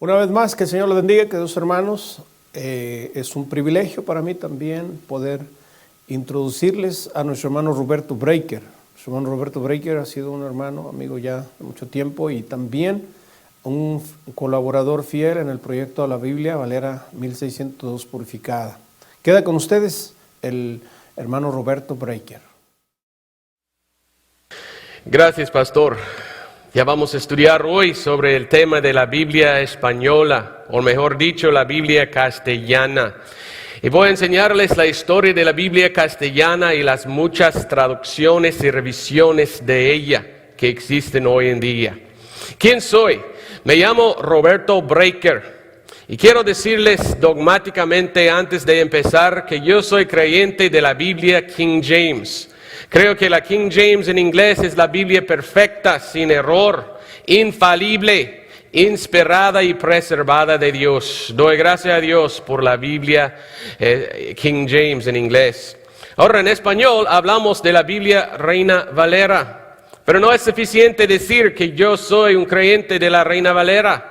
Una vez más, que el Señor los bendiga, queridos hermanos. Es un privilegio para mí también poder introducirles a nuestro hermano Roberto Breaker. Nuestro hermano Roberto Breaker ha sido un hermano, amigo ya de mucho tiempo y también un colaborador fiel en el proyecto de la Biblia Valera 1602 Purificada. Queda con ustedes el hermano Roberto Breaker. Gracias, pastor. Ya vamos a estudiar hoy sobre el tema de la Biblia española, o mejor dicho, la Biblia castellana. Y voy a enseñarles la historia de la Biblia castellana y las muchas traducciones y revisiones de ella que existen hoy en día. ¿Quién soy? Me llamo Roberto Breaker y quiero decirles dogmáticamente antes de empezar que yo soy creyente de la Biblia King James. Creo que la King James en inglés es la Biblia perfecta, sin error, infalible, inspirada y preservada de Dios. Doy gracias a Dios por la Biblia King James en inglés. Ahora en español hablamos de la Biblia Reina Valera, pero no es suficiente decir que yo soy un creyente de la Reina Valera,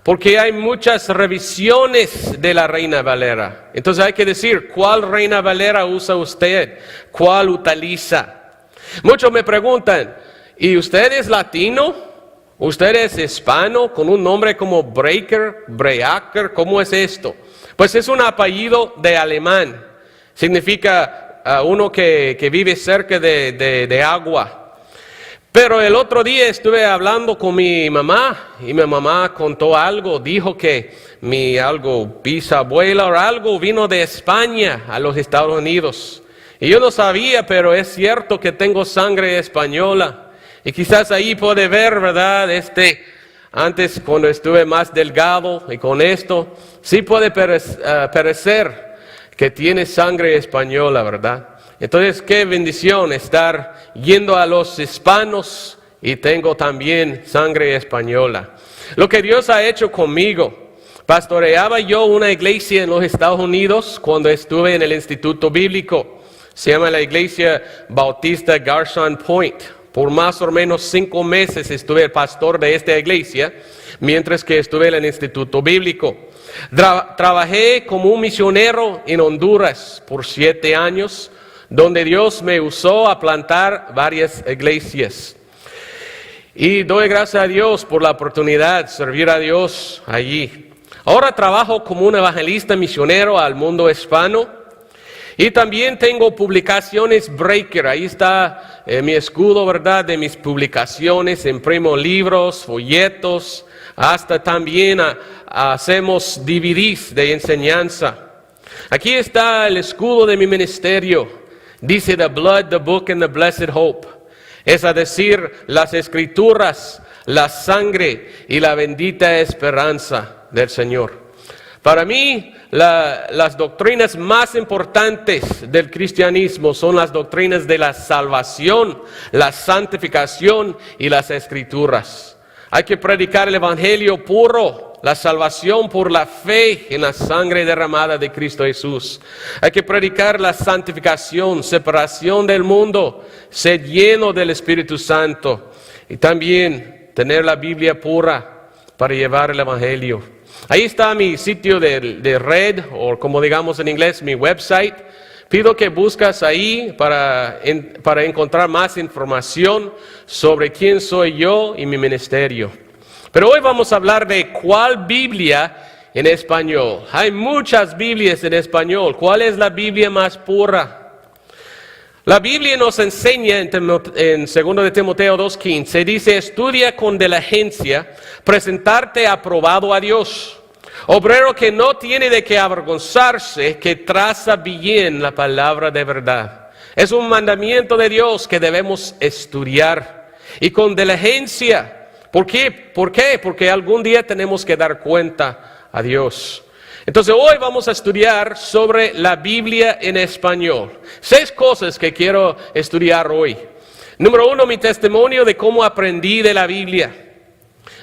porque hay muchas revisiones de la Reina Valera. Entonces hay que decir, ¿cuál Reina Valera usa usted? ¿Cuál utiliza? Muchos me preguntan, ¿y usted es latino? ¿Usted es hispano con un nombre como Breaker, Breaker? ¿Cómo es esto? Pues es un apellido de alemán. Significa uno que vive cerca de agua. Pero el otro día estuve hablando con mi mamá y mi mamá contó algo, dijo que mi bisabuela o algo vino de España a los Estados Unidos. Y yo no sabía, pero es cierto que tengo sangre española. Y quizás ahí puede ver, ¿verdad? Antes cuando estuve más delgado y con esto, sí puede parecer que tiene sangre española, ¿verdad? Entonces, qué bendición estar yendo a los hispanos y tengo también sangre española. Lo que Dios ha hecho conmigo, pastoreaba yo una iglesia en los Estados Unidos cuando estuve en el Instituto Bíblico. Se llama la Iglesia Bautista Garson Point. Por más o menos 5 meses estuve el pastor de esta iglesia, mientras que estuve en el Instituto Bíblico. Trabajé como un misionero en Honduras por 7 años, donde Dios me usó a plantar varias iglesias. Y doy gracias a Dios por la oportunidad de servir a Dios allí. Ahora trabajo como un evangelista misionero al mundo hispano. Y también tengo publicaciones Breaker. Ahí está mi escudo, ¿verdad? De mis publicaciones. Imprimo libros, folletos. Hasta también hacemos DVDs de enseñanza. Aquí está el escudo de mi ministerio. Dice the blood, the book and the blessed hope. Es decir, las escrituras, la sangre y la bendita esperanza del Señor. Para mí, las doctrinas más importantes del cristianismo son las doctrinas de la salvación, la santificación y las escrituras. Hay que predicar el evangelio puro, la salvación por la fe en la sangre derramada de Cristo Jesús. Hay que predicar la santificación, separación del mundo, ser lleno del Espíritu Santo y también tener la Biblia pura para llevar el evangelio. Ahí está mi sitio de red, o como digamos en inglés, mi website. Pido que buscas ahí para encontrar más información sobre quién soy yo y mi ministerio. Pero hoy vamos a hablar de cuál Biblia en español. Hay muchas Biblias en español. ¿Cuál es la Biblia más pura? La Biblia nos enseña en 2 de Timoteo 2:15, dice, estudia con diligencia, presentarte aprobado a Dios. Obrero que no tiene de qué avergonzarse, que traza bien la palabra de verdad. Es un mandamiento de Dios que debemos estudiar y con diligencia. ¿Por qué? Porque algún día tenemos que dar cuenta a Dios. Entonces hoy vamos a estudiar sobre la Biblia en español. 6 cosas que quiero estudiar hoy. Número 1, mi testimonio de cómo aprendí de la Biblia.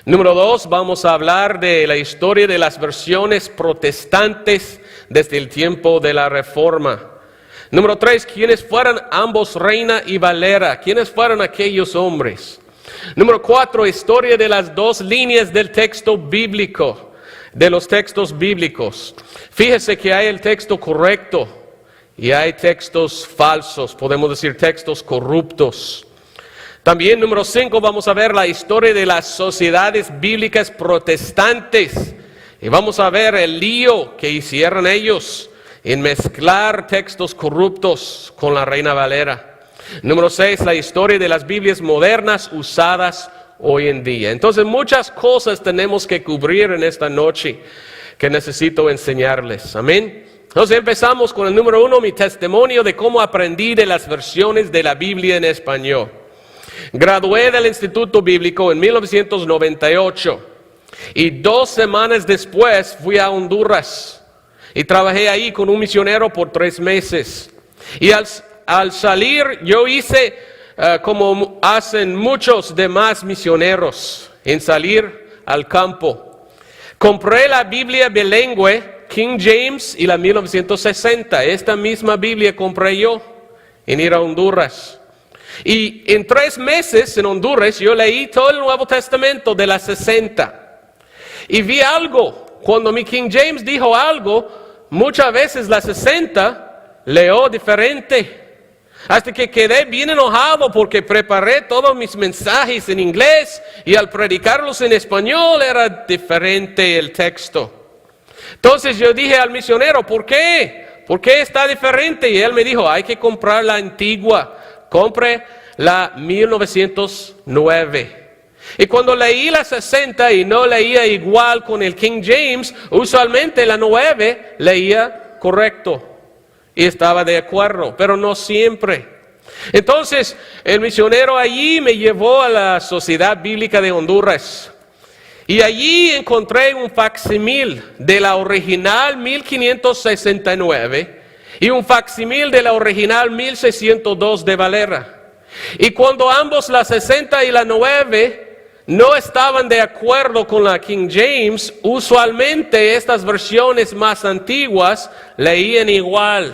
Número 2, vamos a hablar de la historia de las versiones protestantes desde el tiempo de la Reforma. Número 3, ¿quiénes fueron ambos Reina y Valera? ¿Quiénes fueron aquellos hombres? Número 4, historia de las 2 líneas del texto bíblico. de los textos bíblicos. Fíjese que hay el texto correcto y hay textos falsos, podemos decir textos corruptos. También, número 5, vamos a ver la historia de las sociedades bíblicas protestantes. Y vamos a ver el lío que hicieron ellos en mezclar textos corruptos con la Reina Valera. Número 6, la historia de las Biblias modernas usadas hoy en día. Entonces, muchas cosas tenemos que cubrir en esta noche que necesito enseñarles. Amén. Entonces, empezamos con el número 1, mi testimonio de cómo aprendí de las versiones de la Biblia en español. Gradué del Instituto Bíblico en 1998 y 2 semanas después fui a Honduras y trabajé ahí con un misionero por 3 meses. Y al salir yo hice como hacen muchos demás misioneros en salir al campo. Compré la Biblia bilingüe King James y la 1960. Esta misma Biblia compré yo en ir a Honduras. Y en 3 meses en Honduras yo leí todo el Nuevo Testamento de la 60. Y vi algo, cuando mi King James dijo algo, muchas veces la 60 leo diferente. Hasta que quedé bien enojado porque preparé todos mis mensajes en inglés y al predicarlos en español era diferente el texto. Entonces yo dije al misionero, ¿por qué? ¿Por qué está diferente? Y él me dijo, hay que comprar la antigua. Compre la 1909. Y cuando leí la 60 y no leía igual con el King James, usualmente la 9 leía correcto. Y estaba de acuerdo, pero no siempre. Entonces, el misionero allí me llevó a la Sociedad Bíblica de Honduras. Y allí encontré un facsímil de la original 1569 y un facsímil de la original 1602 de Valera. Y cuando ambos, la 60 y la 9, no estaban de acuerdo con la King James, usualmente estas versiones más antiguas leían igual.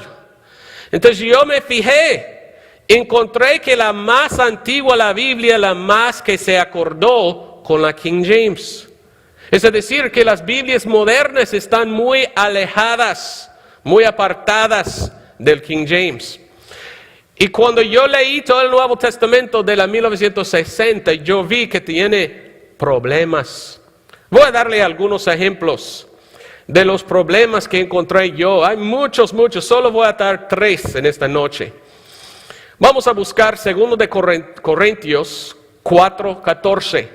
Entonces yo me fijé, encontré que la más antigua la Biblia, la más que se acordó con la King James. Es decir, que las Biblias modernas están muy alejadas, muy apartadas del King James. Y cuando yo leí todo el Nuevo Testamento de la 1960, yo vi que tiene problemas. Voy a darle algunos ejemplos de los problemas que encontré yo. Hay muchos, solo voy a dar 3 en esta noche. Vamos a buscar 2 de Corintios 4:14.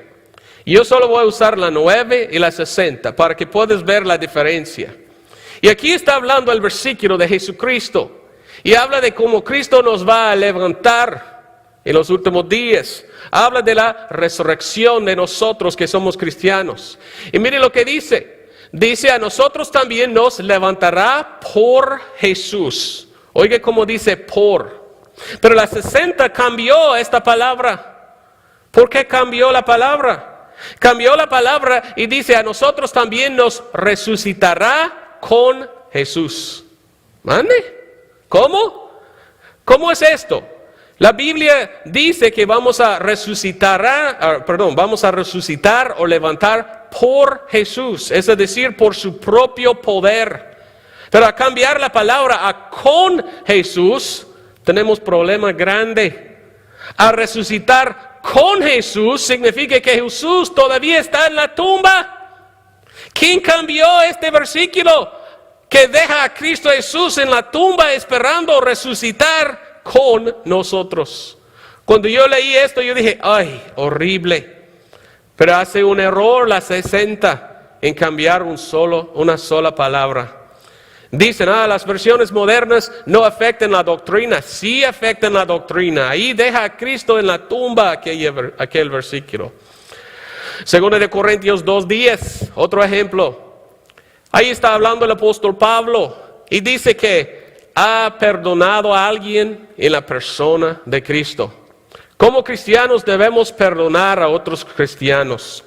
Yo solo voy a usar la 9 y la 60 para que puedas ver la diferencia. Y aquí está hablando el versículo de Jesucristo. Y habla de cómo Cristo nos va a levantar en los últimos días. Habla de la resurrección de nosotros que somos cristianos. Y mire lo que dice. Dice, a nosotros también nos levantará por Jesús. Oiga cómo dice por. Pero la 60 cambió esta palabra. ¿Por qué cambió la palabra? Cambió la palabra y dice, a nosotros también nos resucitará con Jesús. ¿Mande? ¿Cómo? ¿Cómo es esto? La Biblia dice que vamos a resucitar o levantar por Jesús, es decir, por su propio poder. Pero a cambiar la palabra a con Jesús, tenemos problema grande. A resucitar con Jesús significa que Jesús todavía está en la tumba. ¿Quién cambió este versículo? Que deja a Cristo Jesús en la tumba esperando resucitar con nosotros. Cuando yo leí esto, yo dije, ¡ay, horrible! Pero hace un error la 60 en cambiar una sola palabra. Dicen, las versiones modernas no afectan la doctrina. Sí afectan la doctrina. Ahí deja a Cristo en la tumba aquel versículo. 2 de Corintios 2:10, otro ejemplo. Ahí está hablando el apóstol Pablo y dice que ha perdonado a alguien en la persona de Cristo. Como cristianos debemos perdonar a otros cristianos.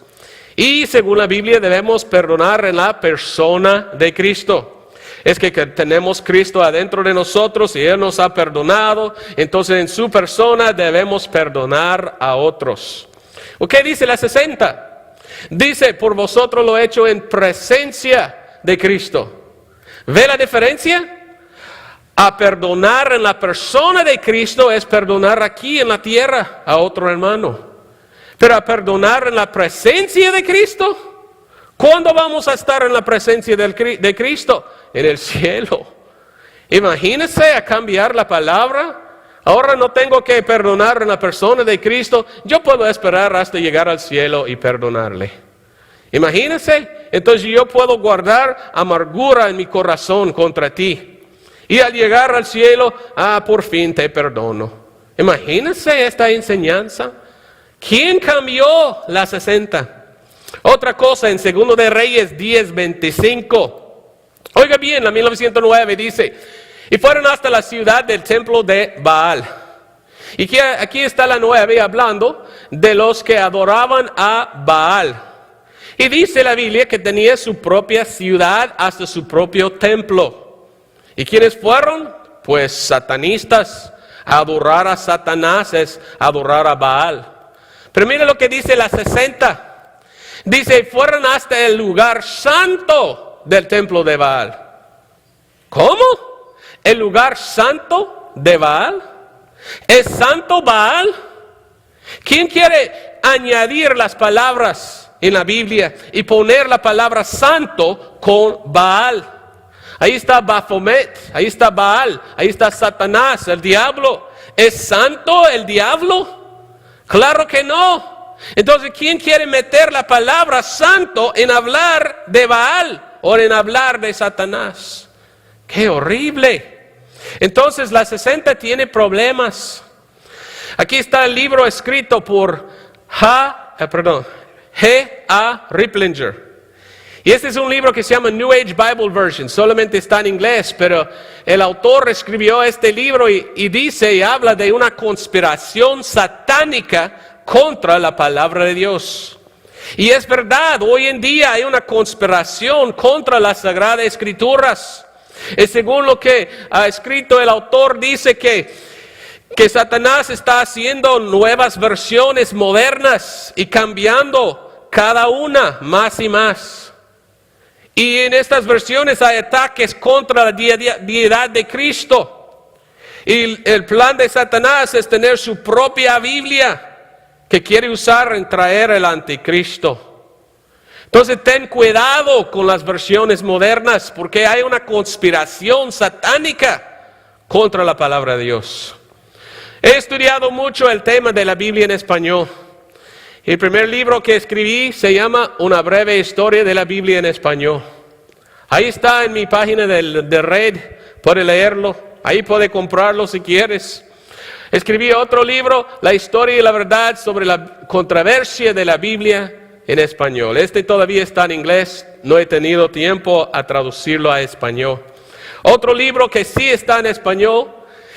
Y según la Biblia debemos perdonar en la persona de Cristo. Es que tenemos Cristo adentro de nosotros y Él nos ha perdonado. Entonces en su persona debemos perdonar a otros. ¿Qué dice la 60? Dice, por vosotros lo he hecho en presencia de Cristo. ¿Ve la diferencia? A perdonar en la persona de Cristo es perdonar aquí en la tierra a otro hermano. Pero a perdonar en la presencia de Cristo, ¿cuándo vamos a estar en la presencia de Cristo? En el cielo. Imagínense a cambiar la palabra. Ahora no tengo que perdonar en la persona de Cristo. Yo puedo esperar hasta llegar al cielo y perdonarle. Imagínense. Entonces yo puedo guardar amargura en mi corazón contra ti. Y al llegar al cielo, por fin te perdono. Imagínense esta enseñanza. ¿Quién cambió la 60? Otra cosa en 2 de Reyes 10:25. Oiga bien, la 1909 dice, y fueron hasta la ciudad del templo de Baal. Y que aquí está la 9 hablando de los que adoraban a Baal. Y dice la Biblia que tenía su propia ciudad hasta su propio templo. ¿Y quiénes fueron? Pues satanistas. Adorar a Satanás es adorar a Baal. Pero mire lo que dice la 60. Dice, fueron hasta el lugar santo del templo de Baal. ¿Cómo? ¿El lugar santo de Baal? ¿Es santo Baal? ¿Quién quiere añadir las palabras en la Biblia y poner la palabra santo con Baal? Ahí está Baphomet, ahí está Baal, ahí está Satanás, el diablo. ¿Es santo el diablo? Claro que no. Entonces, ¿quién quiere meter la palabra santo en hablar de Baal o en hablar de Satanás? ¡Qué horrible! Entonces, la 60 tiene problemas. Aquí está el libro escrito por G.A. Riplinger. Y este es un libro que se llama New Age Bible Version, solamente está en inglés, pero el autor escribió este libro y dice y habla de una conspiración satánica contra la palabra de Dios. Y es verdad, hoy en día hay una conspiración contra las Sagradas Escrituras. Y según lo que ha escrito el autor, dice que Satanás está haciendo nuevas versiones modernas y cambiando cada una más y más. Y en estas versiones hay ataques contra la deidad de Cristo. Y el plan de Satanás es tener su propia Biblia que quiere usar en traer el anticristo. Entonces ten cuidado con las versiones modernas porque hay una conspiración satánica contra la palabra de Dios. He estudiado mucho el tema de la Biblia en español. El primer libro que escribí se llama Una breve historia de la Biblia en español. Ahí está en mi página de red, puede leerlo, ahí puede comprarlo si quieres. Escribí otro libro, La historia y la verdad sobre la controversia de la Biblia en español. Este todavía está en inglés, no he tenido tiempo a traducirlo a español. Otro libro que sí está en español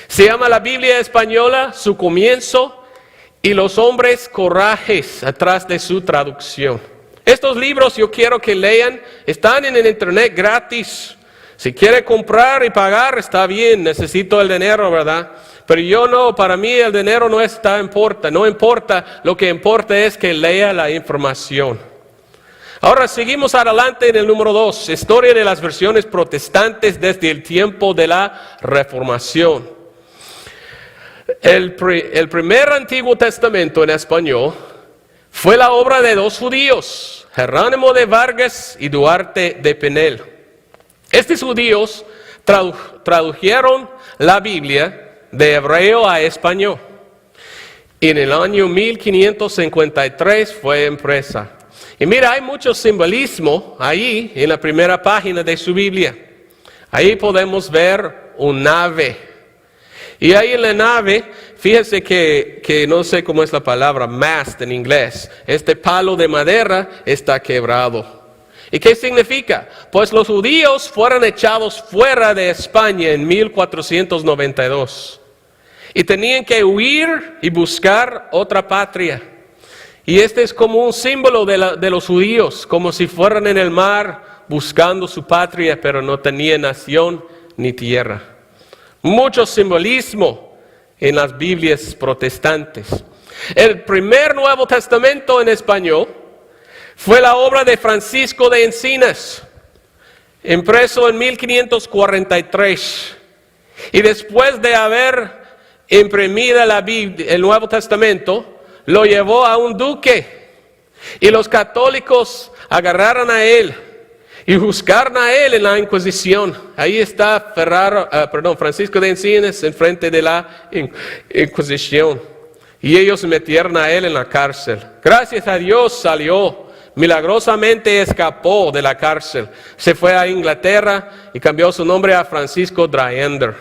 se llama La Biblia Española, su comienzo y los hombres corajes atrás de su traducción. Estos libros yo quiero que lean, están en el internet gratis. Si quiere comprar y pagar, está bien, necesito el dinero, ¿verdad? Pero yo no, para mí el dinero no importa, no importa, lo que importa es que lea la información. Ahora seguimos adelante en el número 2, historia de las versiones protestantes desde el tiempo de la Reformación. El primer Antiguo Testamento en español fue la obra de dos judíos, Jerónimo de Vargas y Duarte de Pinel. Estos judíos tradujeron la Biblia de hebreo a español. Y en el año 1553 fue impresa. Y mira, hay mucho simbolismo ahí en la primera página de su Biblia. Ahí podemos ver un nave. Y ahí en la nave, fíjese que no sé cómo es la palabra mast en inglés. Este palo de madera está quebrado. ¿Y qué significa? Pues los judíos fueron echados fuera de España en 1492. Y tenían que huir y buscar otra patria. Y este es como un símbolo de los judíos, como si fueran en el mar buscando su patria, pero no tenían nación ni tierra. Mucho simbolismo en las Biblias protestantes. El primer Nuevo Testamento en español fue la obra de Francisco de Encinas, impreso en 1543. Y después de haber imprimido la Biblia, el Nuevo Testamento, lo llevó a un duque. Y los católicos agarraron a él y juzgaron a él en la Inquisición. Ahí está Francisco de Encinas enfrente de la Inquisición. Y ellos metieron a él en la cárcel. Gracias a Dios salió. Milagrosamente escapó de la cárcel. Se fue a Inglaterra y cambió su nombre a Francisco Dreander.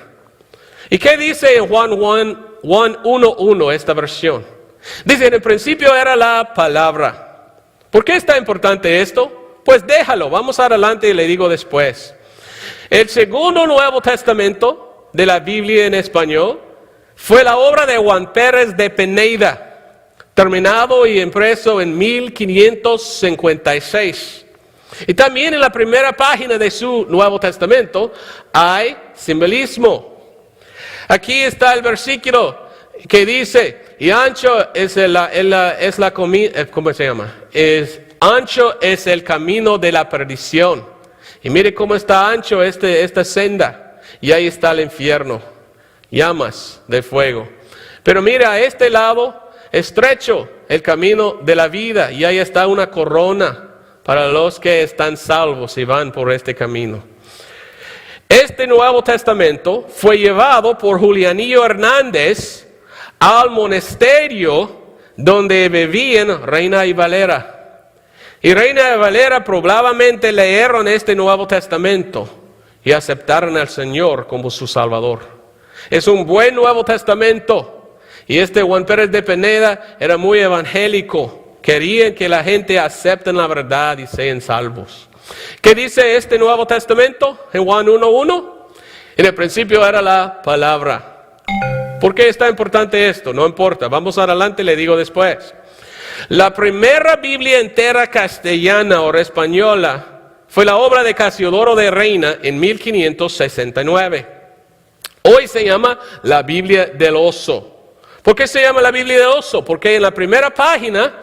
¿Y qué dice en Juan 1:1 esta versión? Dice, en el principio era la palabra. ¿Por qué está importante esto? Pues déjalo, vamos adelante y le digo después. El segundo Nuevo Testamento de la Biblia en español fue la obra de Juan Pérez de Peneda, terminado y impreso en 1556. Y también en la primera página de su Nuevo Testamento hay simbolismo. Aquí está el versículo que dice, y ancho es ancho es el camino de la perdición. Y mire cómo está ancho esta senda. Y ahí está el infierno, llamas de fuego. Pero mire, a este lado, estrecho el camino de la vida. Y ahí está una corona para los que están salvos y van por este camino. Este Nuevo Testamento fue llevado por Julianillo Hernández al monasterio donde vivían Reina y Valera. Y Reina y Valera probablemente leyeron este Nuevo Testamento y aceptaron al Señor como su Salvador. Es un buen Nuevo Testamento. Y este Juan Pérez de Peneda era muy evangélico. Querían que la gente acepte la verdad y sean salvos. ¿Qué dice este Nuevo Testamento en Juan 1:1? En el principio era la palabra. ¿Por qué está importante esto? No importa, vamos adelante, le digo después. La primera Biblia entera castellana o española fue la obra de Casiodoro de Reina en 1569. Hoy se llama la Biblia del Oso. ¿Por qué se llama la Biblia del Oso? Porque en la primera página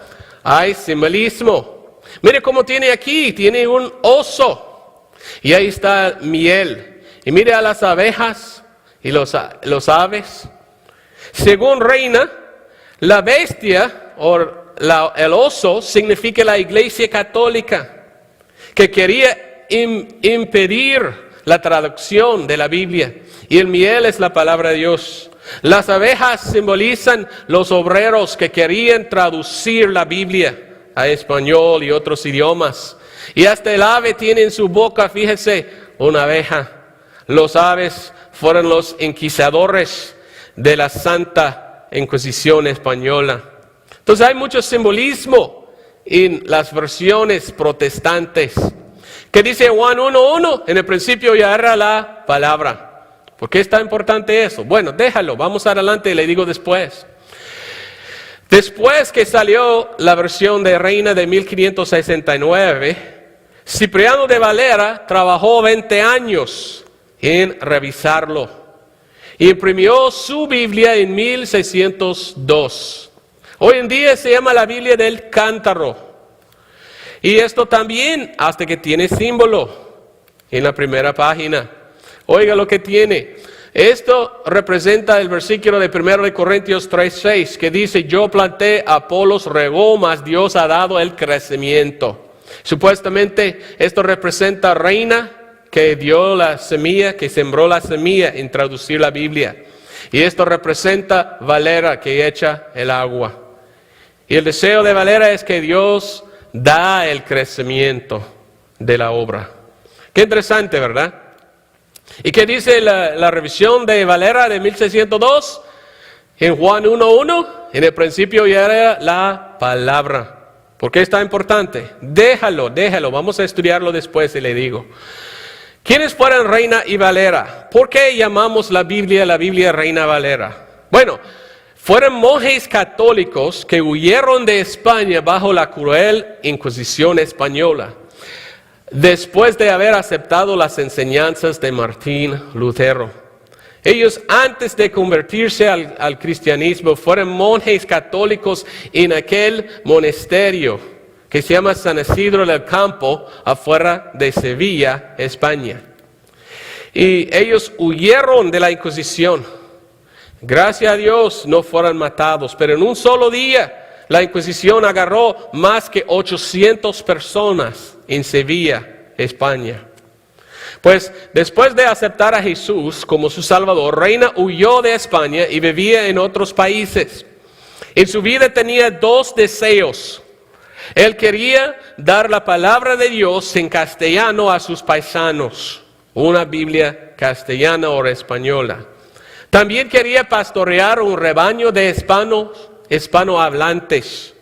hay simbolismo. Mire cómo tiene aquí, tiene un oso. Y ahí está miel. Y mire a las abejas y los aves. Según Reina, la bestia o el oso significa la Iglesia Católica, que quería impedir la traducción de la Biblia. Y el miel es la palabra de Dios. Las abejas simbolizan los obreros que querían traducir la Biblia a español y otros idiomas. Y hasta el ave tiene en su boca, fíjese, una abeja. Los aves fueron los inquisidores de la Santa Inquisición española. Entonces hay mucho simbolismo en las versiones protestantes. ¿Qué dice Juan 1:1? En el principio ya era la palabra. ¿Por qué es tan importante eso? Bueno, déjalo, vamos adelante y le digo después. Después que salió la versión de Reina de 1569, Cipriano de Valera trabajó 20 años en revisarlo. Imprimió su Biblia en 1602. Hoy en día se llama la Biblia del Cántaro. Y esto también, hasta que tiene símbolo en la primera página. Oiga lo que tiene. Esto representa el versículo de 1 Corintios 3:6, que dice, yo planté, Apolos regó, mas Dios ha dado el crecimiento. Supuestamente esto representa a Reina, que dio la semilla, que sembró la semilla en traducir la Biblia. Y esto representa Valera, que echa el agua. Y el deseo de Valera es que Dios da el crecimiento de la obra. Qué interesante, ¿verdad? ¿Y qué dice la revisión de Valera de 1602? En Juan 1:1, en el principio ya era la palabra. ¿Por qué es tan importante? Déjalo, vamos a estudiarlo después y le digo. ¿Quiénes fueron Reina y Valera? ¿Por qué llamamos la Biblia Reina Valera? Bueno, fueron monjes católicos que huyeron de España bajo la cruel Inquisición española, después de haber aceptado las enseñanzas de Martín Lutero. Ellos, antes de convertirse al cristianismo, fueron monjes católicos en aquel monasterio que se llama San Isidro del Campo, afuera de Sevilla, España. Y ellos huyeron de la Inquisición. Gracias a Dios no fueron matados, pero en un solo día la Inquisición agarró más que 800 personas en Sevilla, España. Pues después de aceptar a Jesús como su Salvador, Reina huyó de España y vivía en otros países. En su vida tenía dos deseos. Él quería dar la palabra de Dios en castellano a sus paisanos, una Biblia castellana o española. También quería pastorear un rebaño de hispanohablantes.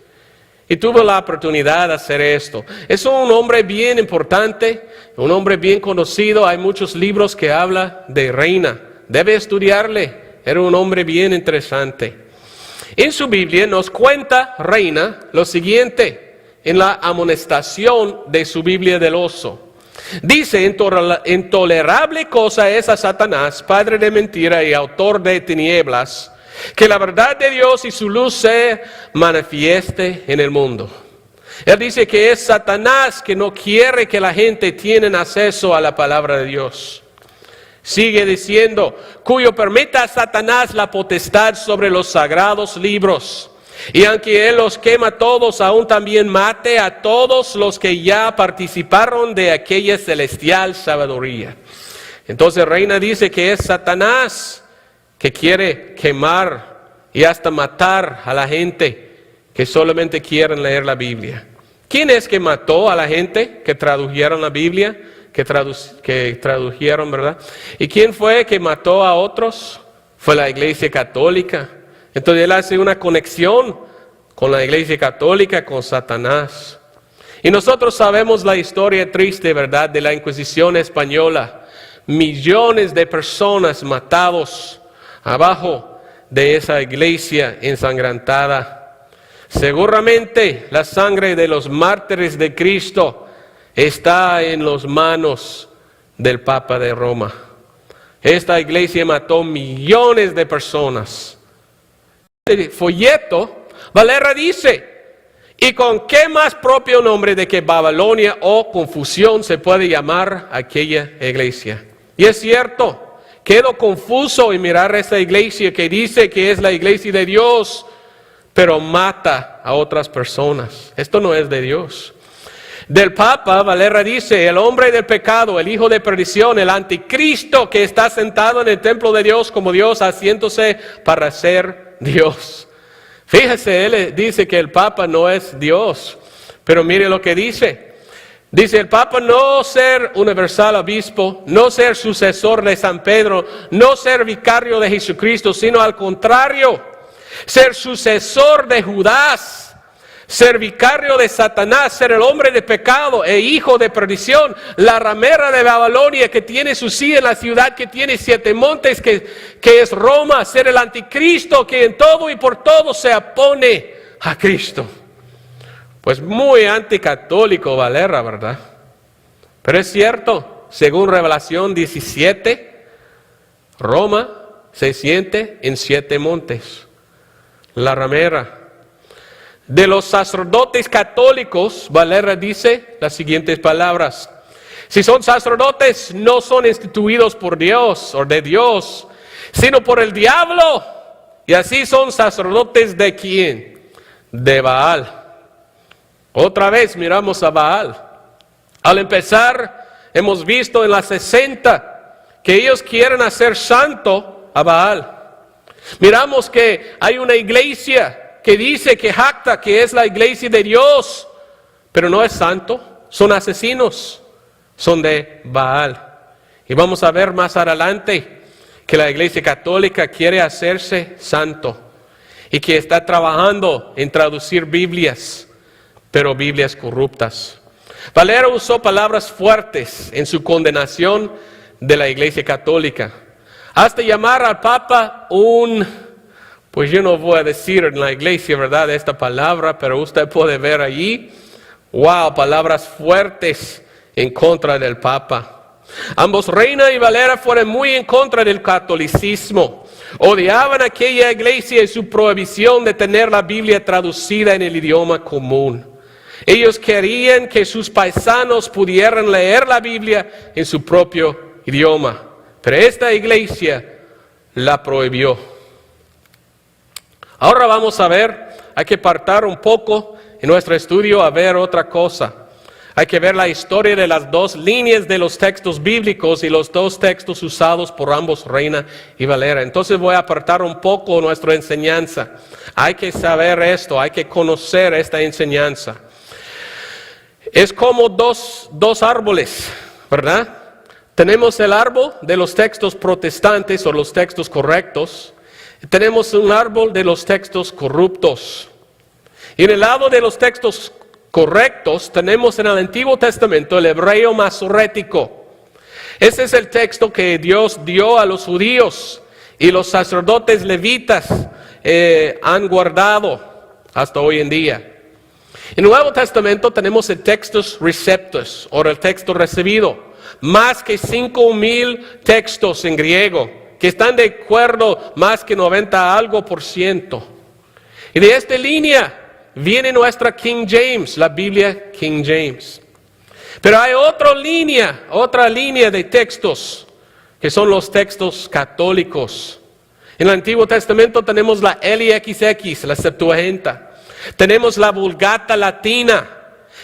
Y tuvo la oportunidad de hacer esto. Es un hombre bien importante, un hombre bien conocido. Hay muchos libros que hablan de Reina. Debe estudiarle. Era un hombre bien interesante. En su Biblia nos cuenta Reina lo siguiente, en la amonestación de su Biblia del oso. Dice, intolerable cosa es a Satanás, padre de mentira y autor de tinieblas, que la verdad de Dios y su luz se manifieste en el mundo. Él dice que es Satanás que no quiere que la gente tenga acceso a la palabra de Dios. Sigue diciendo, cuyo permita a Satanás la potestad sobre los sagrados libros. Y aunque él los quema todos, aún también mate a todos los que ya participaron de aquella celestial sabiduría. Entonces Reina dice que es Satanás que quiere quemar y hasta matar a la gente que solamente quieren leer la Biblia. ¿Quién es que mató a la gente que tradujeron la Biblia? Que tradujeron, ¿verdad? ¿Y quién fue que mató a otros? Fue la Iglesia Católica. Entonces él hace una conexión con la Iglesia Católica, con Satanás. Y nosotros sabemos la historia triste, ¿verdad?, de la Inquisición española. Millones de personas matados abajo de esa iglesia ensangrentada. Seguramente la sangre de los mártires de Cristo está en las manos del Papa de Roma. Esta iglesia mató millones de personas. El folleto, Valera dice, ¿y con qué más propio nombre de que Babilonia o confusión se puede llamar aquella iglesia? Y es cierto, quedo confuso en mirar esa iglesia que dice que es la iglesia de Dios, pero mata a otras personas. Esto no es de Dios. Del Papa, Valera dice, el hombre del pecado, el hijo de perdición, el anticristo que está sentado en el templo de Dios como Dios, haciéndose para ser Dios. Fíjese, él dice que el Papa no es Dios, pero mire lo que dice. Dice el Papa no ser universal obispo, no ser sucesor de San Pedro, no ser vicario de Jesucristo, sino al contrario, ser sucesor de Judas, ser vicario de Satanás, ser el hombre de pecado e hijo de perdición, la ramera de Babilonia que tiene su silla en la ciudad que tiene 7 montes, que es Roma, ser el anticristo que en todo y por todo se opone a Cristo. Pues muy anticatólico Valera, ¿verdad? Pero es cierto, según Revelación 17, Roma se siente en 7 montes, la ramera. De los sacerdotes católicos, Valera dice las siguientes palabras. Si son sacerdotes, no son instituidos por Dios o de Dios, sino por el diablo. Y así son sacerdotes ¿de quién? De Baal. Otra vez miramos a Baal. Al empezar, hemos visto en las 60 que ellos quieren hacer santo a Baal. Miramos que hay una iglesia que dice que jacta que es la iglesia de Dios, pero no es santo, son asesinos, son de Baal. Y vamos a ver más adelante que la iglesia católica quiere hacerse santo y que está trabajando en traducir Biblias, pero Biblias corruptas. Valera usó palabras fuertes en su condenación de la iglesia católica, hasta llamar al Papa pues yo no voy a decir en la iglesia, ¿verdad?, esta palabra, pero usted puede ver allí, wow, palabras fuertes en contra del Papa. Ambos, Reina y Valera, fueron muy en contra del catolicismo. Odiaban aquella iglesia y su prohibición de tener la Biblia traducida en el idioma común. Ellos querían que sus paisanos pudieran leer la Biblia en su propio idioma. Pero esta iglesia la prohibió. Ahora vamos a ver, hay que apartar un poco en nuestro estudio a ver otra cosa. Hay que ver la historia de las dos líneas de los textos bíblicos y los dos textos usados por ambos, Reina y Valera. Entonces voy a apartar un poco nuestra enseñanza. Hay que saber esto, hay que conocer esta enseñanza. Es como dos árboles, ¿verdad? Tenemos el árbol de los textos protestantes o los textos correctos. Tenemos un árbol de los textos corruptos. Y en el lado de los textos correctos tenemos en el Antiguo Testamento el hebreo masorético. Ese es el texto que Dios dio a los judíos y los sacerdotes levitas han guardado hasta hoy en día. En el Nuevo Testamento tenemos el textus receptus, o el texto recibido. Más que 5,000 textos en griego, que están de acuerdo más que 90%. Y de esta línea viene nuestra King James, la Biblia King James. Pero hay otra línea de textos, que son los textos católicos. En el Antiguo Testamento tenemos la LXX, la Septuaginta. Tenemos la Vulgata Latina.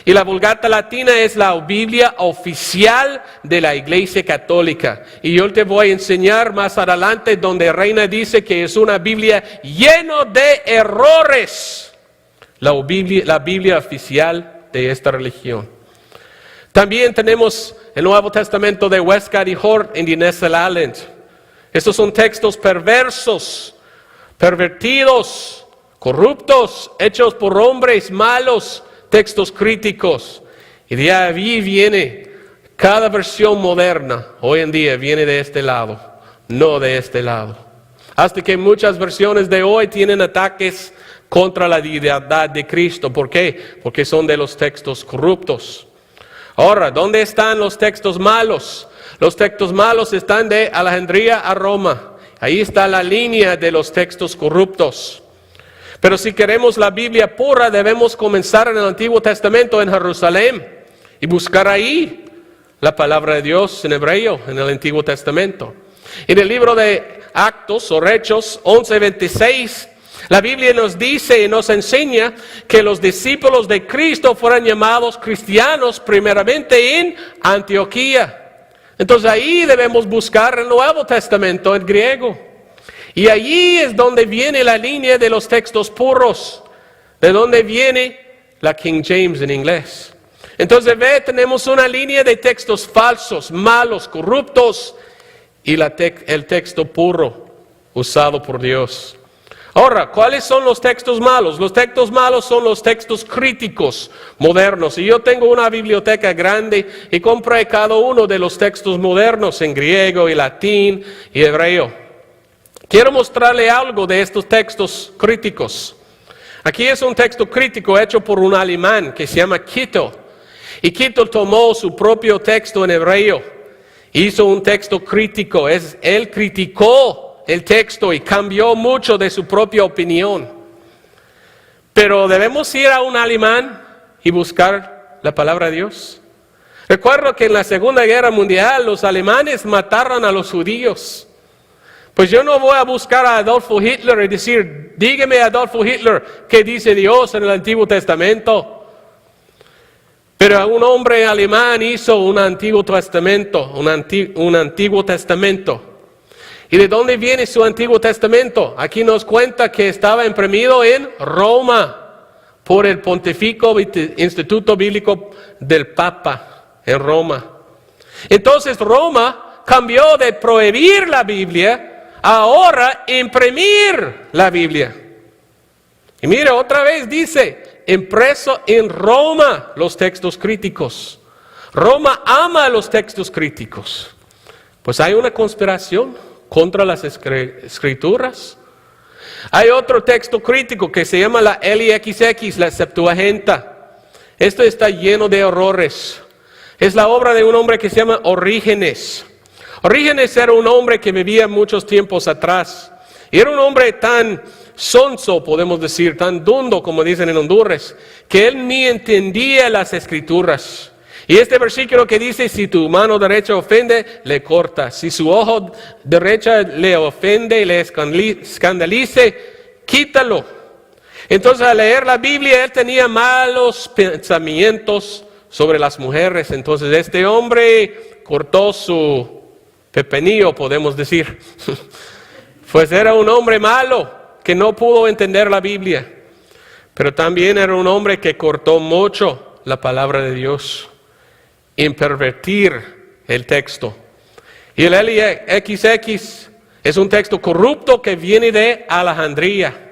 Y la Vulgata Latina es la Biblia oficial de la Iglesia Católica. Y yo te voy a enseñar más adelante donde Reina dice que es una Biblia llena de errores. La Biblia oficial de esta religión. También tenemos el Nuevo Testamento de Westcott y Hort en Nessel Island. Estos son textos perversos, pervertidos, corruptos, hechos por hombres malos, textos críticos. Y de ahí viene cada versión moderna, hoy en día viene de este lado, no de este lado. Hasta que muchas versiones de hoy tienen ataques contra la deidad de Cristo. ¿Por qué? Porque son de los textos corruptos. Ahora, ¿dónde están los textos malos? Los textos malos están de Alejandría a Roma. Ahí está la línea de los textos corruptos. Pero si queremos la Biblia pura, debemos comenzar en el Antiguo Testamento en Jerusalén y buscar ahí la palabra de Dios en hebreo, en el Antiguo Testamento. En el libro de Actos o Hechos 11:26, la Biblia nos dice y nos enseña que los discípulos de Cristo fueron llamados cristianos primeramente en Antioquía. Entonces ahí debemos buscar el Nuevo Testamento en griego. Y allí es donde viene la línea de los textos puros, de donde viene la King James en inglés. Entonces tenemos una línea de textos falsos, malos, corruptos, y el texto puro usado por Dios. Ahora, ¿cuáles son los textos malos? Los textos malos son los textos críticos modernos. Y yo tengo una biblioteca grande y compré cada uno de los textos modernos en griego y latín y hebreo. Quiero mostrarle algo de estos textos críticos. Aquí es un texto crítico hecho por un alemán que se llama Kittel. Y Kittel tomó su propio texto en hebreo. Hizo un texto crítico. Él criticó el texto y cambió mucho de su propia opinión. Pero debemos ir a un alemán y buscar la palabra de Dios. Recuerdo que en la Segunda Guerra Mundial los alemanes mataron a los judíos. Pues yo no voy a buscar a Adolfo Hitler y decir, dígame Adolfo Hitler, ¿qué dice Dios en el Antiguo Testamento? Pero un hombre alemán hizo un Antiguo Testamento, un Antiguo Testamento. ¿Y de dónde viene su Antiguo Testamento? Aquí nos cuenta que estaba imprimido en Roma por el Pontificio Instituto Bíblico del Papa en Roma. Entonces Roma cambió de prohibir la Biblia ahora imprimir la Biblia. Y mire, otra vez dice, impreso en Roma los textos críticos. Roma ama los textos críticos. Pues hay una conspiración contra las escrituras. Hay otro texto crítico que se llama la LXX, la Septuaginta. Esto está lleno de errores. Es la obra de un hombre que se llama Orígenes. Orígenes era un hombre que vivía muchos tiempos atrás. Y era un hombre tan sonso, podemos decir, tan dundo, como dicen en Honduras, que él ni entendía las Escrituras. Y este versículo que dice, si tu mano derecha ofende, le corta. Si su ojo derecha le ofende y le escandalice, quítalo. Entonces, al leer la Biblia, él tenía malos pensamientos sobre las mujeres. Entonces, este hombre cortó su pepinillo, podemos decir. Pues era un hombre malo que no pudo entender la Biblia. Pero también era un hombre que cortó mucho la palabra de Dios en pervertir el texto. Y el LXX es un texto corrupto que viene de Alejandría.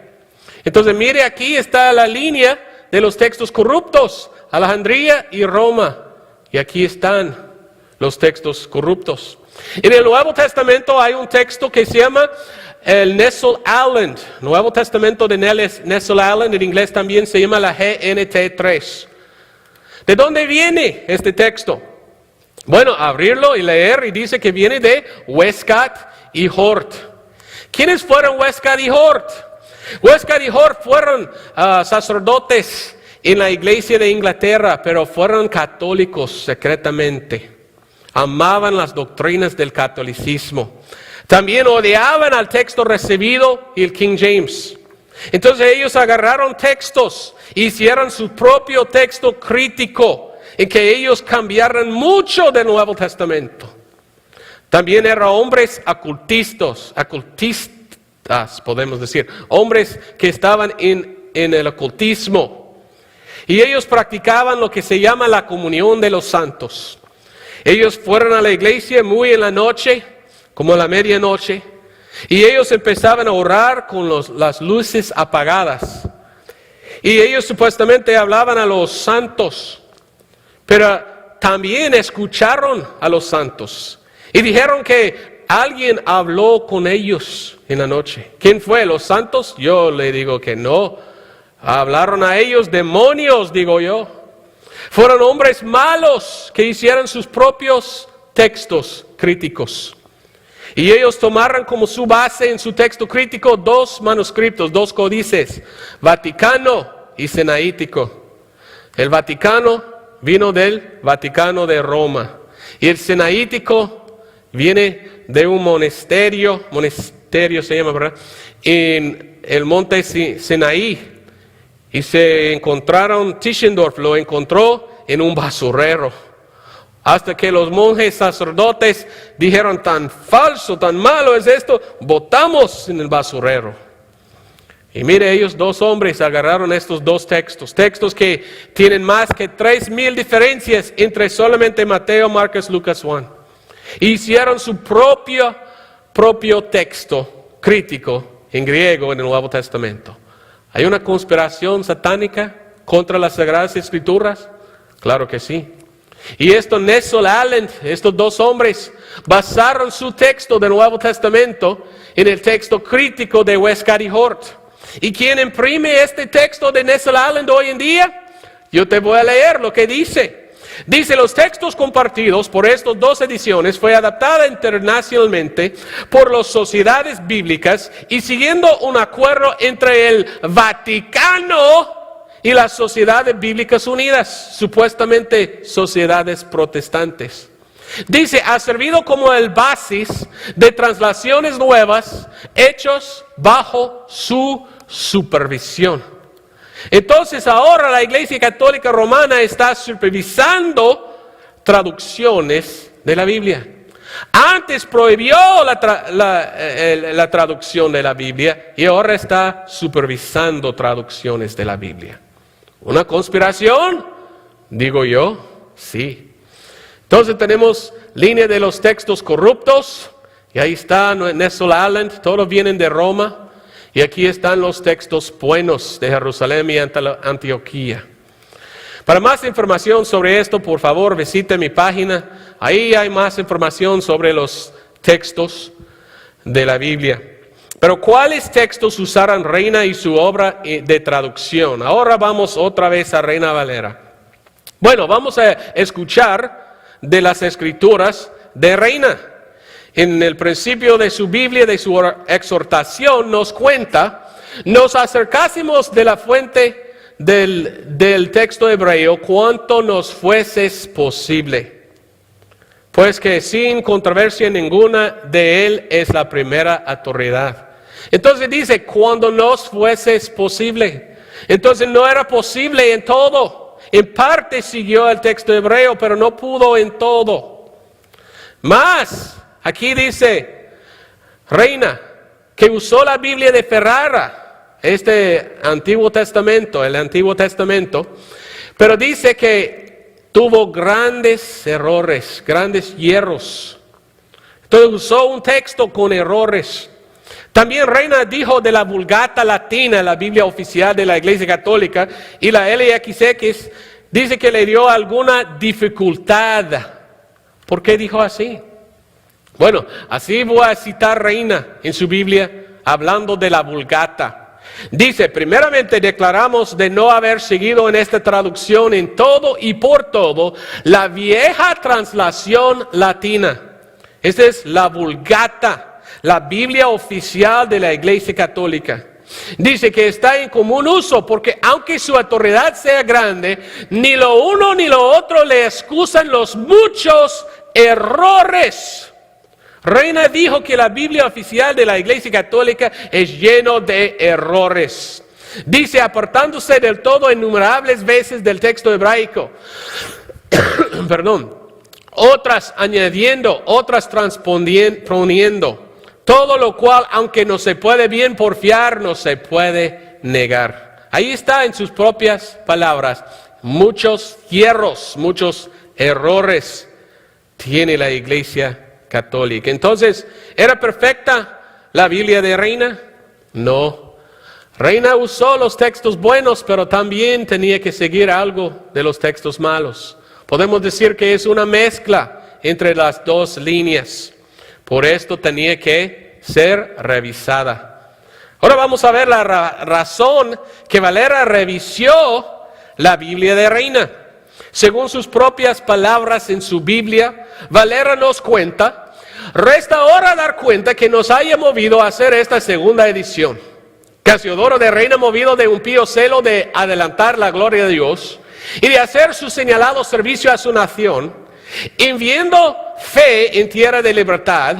Entonces mire, aquí está la línea de los textos corruptos, Alejandría y Roma. Y aquí están los textos corruptos. En el Nuevo Testamento hay un texto que se llama el Nestle Aland. Nuevo Testamento de Nestle Aland, en inglés también se llama la GNT3. ¿De dónde viene este texto? Bueno, abrirlo y leer, y dice que viene de Westcott y Hort. ¿Quiénes fueron Westcott y Hort? Westcott y Hort fueron sacerdotes en la iglesia de Inglaterra, pero fueron católicos secretamente. Amaban las doctrinas del catolicismo. También odiaban al texto recibido y el King James. Entonces ellos agarraron textos, hicieron su propio texto crítico, en que ellos cambiaron mucho del Nuevo Testamento. También eran hombres ocultistas, podemos decir, hombres que estaban en el ocultismo. Y ellos practicaban lo que se llama la comunión de los santos. Ellos fueron a la iglesia muy en la noche, como a la medianoche, y ellos empezaban a orar con las luces apagadas. Y ellos supuestamente hablaban a los santos, pero también escucharon a los santos. Y dijeron que alguien habló con ellos en la noche. ¿Quién fue? ¿Los santos? Yo le digo que no. Hablaron a ellos demonios, digo yo. Fueron hombres malos que hicieron sus propios textos críticos. Y ellos tomaron como su base en su texto crítico dos manuscritos, dos códices, Vaticano y Sinaítico. El Vaticano vino del Vaticano de Roma. Y el Sinaítico viene de un monasterio se llama, ¿verdad?, en el monte Sinaí. Y se encontraron, Tischendorf lo encontró en un basurero. Hasta que los monjes sacerdotes dijeron, tan falso, tan malo es esto, botamos en el basurero. Y mire, ellos dos hombres agarraron estos dos textos que tienen más que 3,000 diferencias entre solamente Mateo, Marcos, Lucas, Juan. Hicieron su propio texto crítico en griego en el Nuevo Testamento. ¿Hay una conspiración satánica contra las Sagradas Escrituras? Claro que sí. Y Nestle Aland, estos dos hombres, basaron su texto del Nuevo Testamento en el texto crítico de Westcott y Hort. ¿Y quién imprime este texto de Nestle Aland hoy en día? Yo te voy a leer lo que dice. Dice, los textos compartidos por estas dos ediciones fue adaptada internacionalmente por las sociedades bíblicas y siguiendo un acuerdo entre el Vaticano y las Sociedades Bíblicas Unidas, supuestamente sociedades protestantes. Dice, ha servido como el basis de translaciones nuevas hechos bajo su supervisión. Entonces ahora la Iglesia Católica Romana está supervisando traducciones de la Biblia. Antes prohibió la traducción de la Biblia y ahora está supervisando traducciones de la Biblia. ¿Una conspiración? Digo yo, sí. Entonces tenemos línea de los textos corruptos, y ahí está Nestle Aland, todos vienen de Roma. Y aquí están los textos buenos de Jerusalén y Antioquía. Para más información sobre esto, por favor, visite mi página. Ahí hay más información sobre los textos de la Biblia. Pero ¿cuáles textos usaron Reina y su obra de traducción? Ahora vamos otra vez a Reina Valera. Bueno, vamos a escuchar de las Escrituras de Reina. En el principio de su Biblia, de su exhortación, nos cuenta nos acercásemos de la fuente del texto hebreo cuanto nos fuese posible, pues que sin controversia ninguna de él es la primera autoridad. Entonces dice, cuando nos fuese posible. Entonces no era posible en todo. En parte siguió el texto hebreo, pero no pudo en todo. Más, aquí dice, reina, que usó la Biblia de Ferrara, el Antiguo Testamento, pero dice que tuvo grandes errores, grandes hierros. Entonces usó un texto con errores. También Reina dijo de la Vulgata Latina, la Biblia oficial de la Iglesia Católica, y la LXX, dice que le dio alguna dificultad. ¿Por qué dijo así? Bueno, así voy a citar Reina en su Biblia, hablando de la Vulgata. Dice, primeramente declaramos de no haber seguido en esta traducción en todo y por todo la vieja translación latina. Esta es la Vulgata, la Biblia oficial de la Iglesia Católica. Dice que está en común uso porque aunque su autoridad sea grande, ni lo uno ni lo otro le excusan los muchos errores. Reina dijo que la Biblia oficial de la Iglesia Católica es lleno de errores. Dice, apartándose del todo innumerables veces del texto hebraico. Otras añadiendo, otras transponiendo. Todo lo cual, aunque no se puede bien porfiar, no se puede negar. Ahí está en sus propias palabras. Muchos hierros, muchos errores tiene la Iglesia Católica. Entonces, ¿era perfecta la Biblia de Reina? No. Reina usó los textos buenos, pero también tenía que seguir algo de los textos malos. Podemos decir que es una mezcla entre las dos líneas. Por esto tenía que ser revisada. Ahora vamos a ver la razón que Valera revisó la Biblia de Reina. Según sus propias palabras en su Biblia, Valera nos cuenta, resta ahora dar cuenta que nos haya movido a hacer esta segunda edición. Casiodoro de Reina, movido de un pío celo de adelantar la gloria de Dios y de hacer su señalado servicio a su nación, enviando fe en tierra de libertad,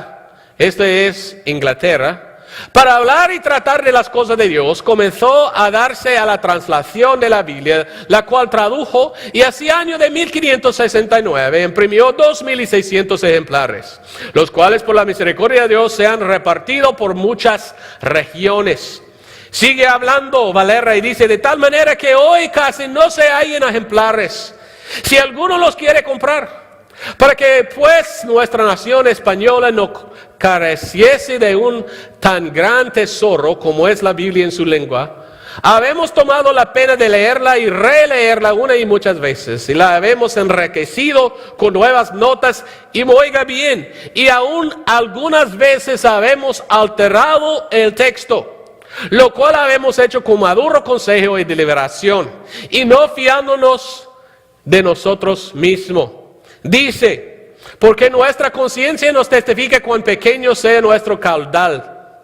esta es Inglaterra, para hablar y tratar de las cosas de Dios, comenzó a darse a la translación de la Biblia, la cual tradujo y hacia año de 1569 imprimió 2.600 ejemplares, los cuales por la misericordia de Dios se han repartido por muchas regiones. Sigue hablando Valera y dice, de tal manera que hoy casi no se hallan ejemplares, si alguno los quiere comprar, para que pues nuestra nación española no careciese de un tan gran tesoro como es la Biblia en su lengua, habemos tomado la pena de leerla y releerla una y muchas veces, y la habemos enriquecido con nuevas notas, y oiga bien, y aún algunas veces habemos alterado el texto, lo cual habemos hecho con maduro consejo y deliberación, y no fiándonos de nosotros mismos. Dice, porque nuestra conciencia nos testifica cuán pequeño sea nuestro caudal.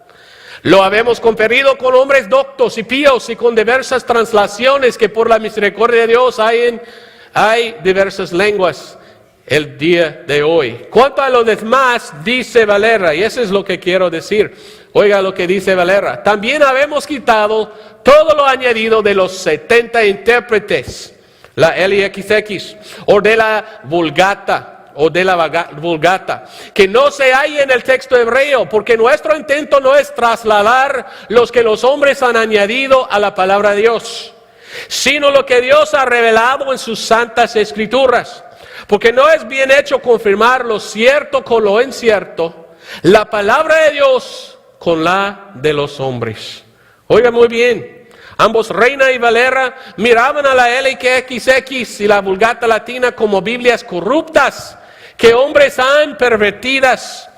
Lo habemos conferido con hombres doctos y píos y con diversas translaciones que por la misericordia de Dios hay diversas lenguas el día de hoy. Cuanto a lo demás, dice Valera, y eso es lo que quiero decir. Oiga lo que dice Valera. También habemos quitado todo lo añadido de los 70 intérpretes, la LXX, o de la Vulgata, que no se halla en el texto hebreo, porque nuestro intento no es trasladar los que los hombres han añadido a la palabra de Dios, sino lo que Dios ha revelado en sus santas escrituras, porque no es bien hecho confirmar lo cierto con lo incierto, la palabra de Dios con la de los hombres. Oiga muy bien. Ambos, Reina y Valera, miraban a la LXX y la Vulgata Latina como Biblias corruptas que hombres han pervertidas.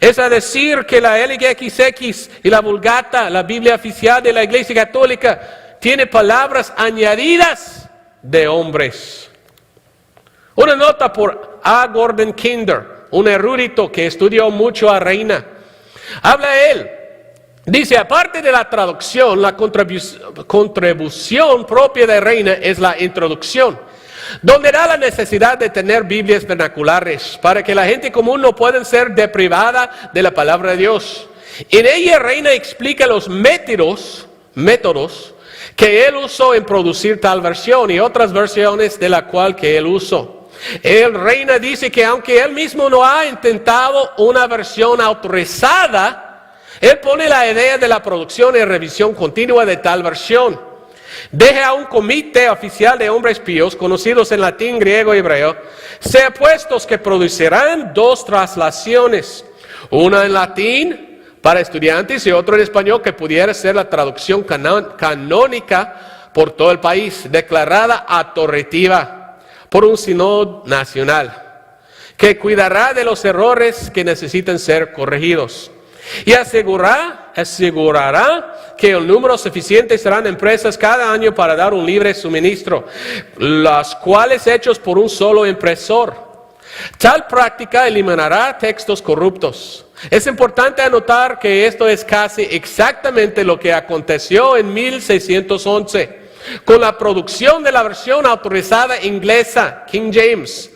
Es a decir que la LXX y la Vulgata, la Biblia oficial de la Iglesia Católica, tiene palabras añadidas de hombres. Una nota por A. Gordon Kinder, un erudito que estudió mucho a Reina. Habla él Dice, aparte de la traducción, la contribución propia de Reina es la introducción, donde da la necesidad de tener Biblias vernaculares para que la gente común no pueda ser deprivada de la palabra de Dios. En ella Reina explica los métodos que él usó en producir tal versión y otras versiones de la cual que él usó. El Reina dice que aunque él mismo no ha intentado una versión autorizada, él pone la idea de la producción y revisión continua de tal versión. Deja a un comité oficial de hombres píos, conocidos en latín, griego y hebreo, sea puestos que producirán 2 traslaciones, una en latín para estudiantes y otra en español que pudiera ser la traducción canónica por todo el país, declarada autoritativa por un sínodo nacional, que cuidará de los errores que necesiten ser corregidos. Y asegurará que el número suficiente serán empresas cada año para dar un libre suministro, las cuales hechos por un solo impresor. Tal práctica eliminará textos corruptos. Es importante anotar que esto es casi exactamente lo que aconteció en 1611 con la producción de la versión autorizada inglesa, King James.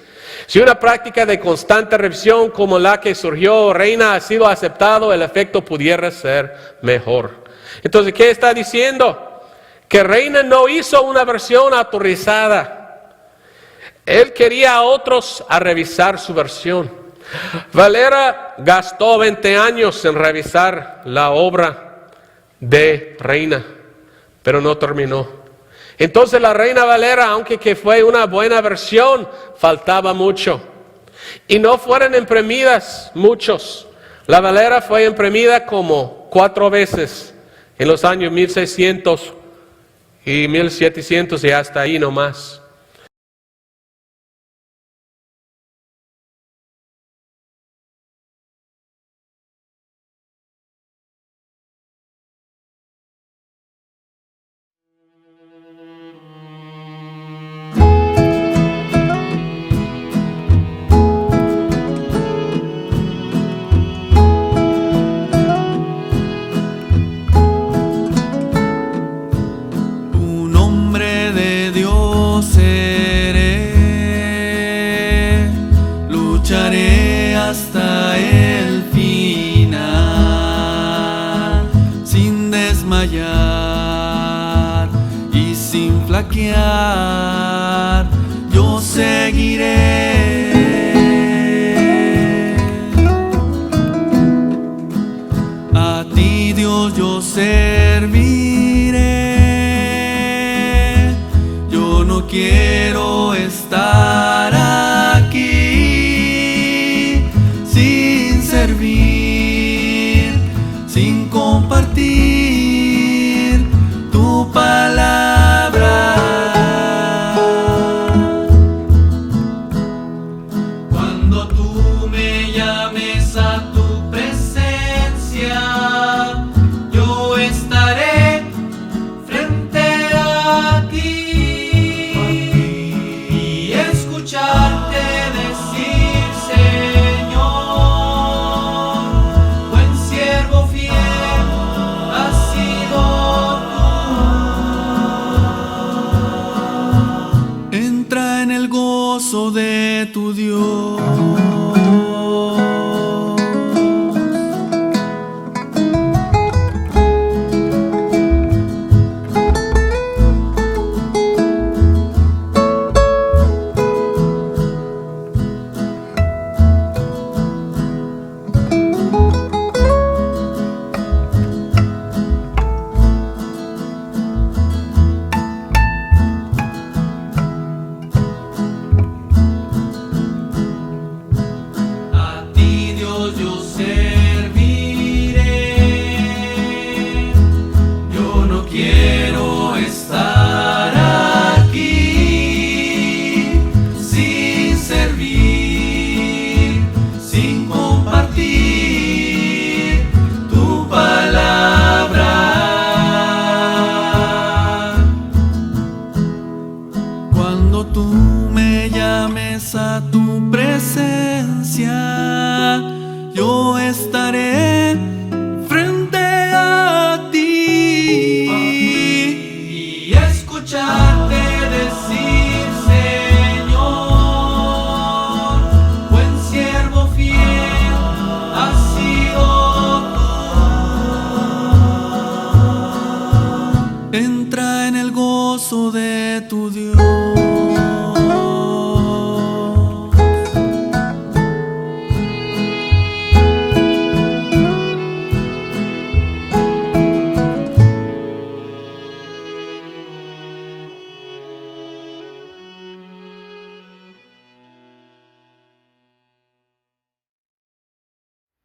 Si una práctica de constante revisión como la que surgió Reina ha sido aceptado, el efecto pudiera ser mejor. Entonces, ¿qué está diciendo? Que Reina no hizo una versión autorizada. Él quería a otros a revisar su versión. Valera gastó 20 años en revisar la obra de Reina, pero no terminó. Entonces la Reina Valera, aunque que fue una buena versión, faltaba mucho. Y no fueron imprimidas muchos. La Valera fue imprimida como 4 veces en los años 1600 y 1700 y hasta ahí nomás. Y sin flaquear, yo seguiré. A ti, Dios, yo serviré. Yo no quiero estar aquí sin servir, sin compartir tu palabra. Cuando tú me llames a tu presencia, yo estaré frente a ti y escucharte decir: Señor, buen siervo fiel, has sido tú. Entra en el gozo de tu Dios. A ti, Dios, yo serviré. Yo no quiero estar aquí sin servir, sin compartir tu palabra. Cuando tú me llames a tu presencia, yo estaré frente a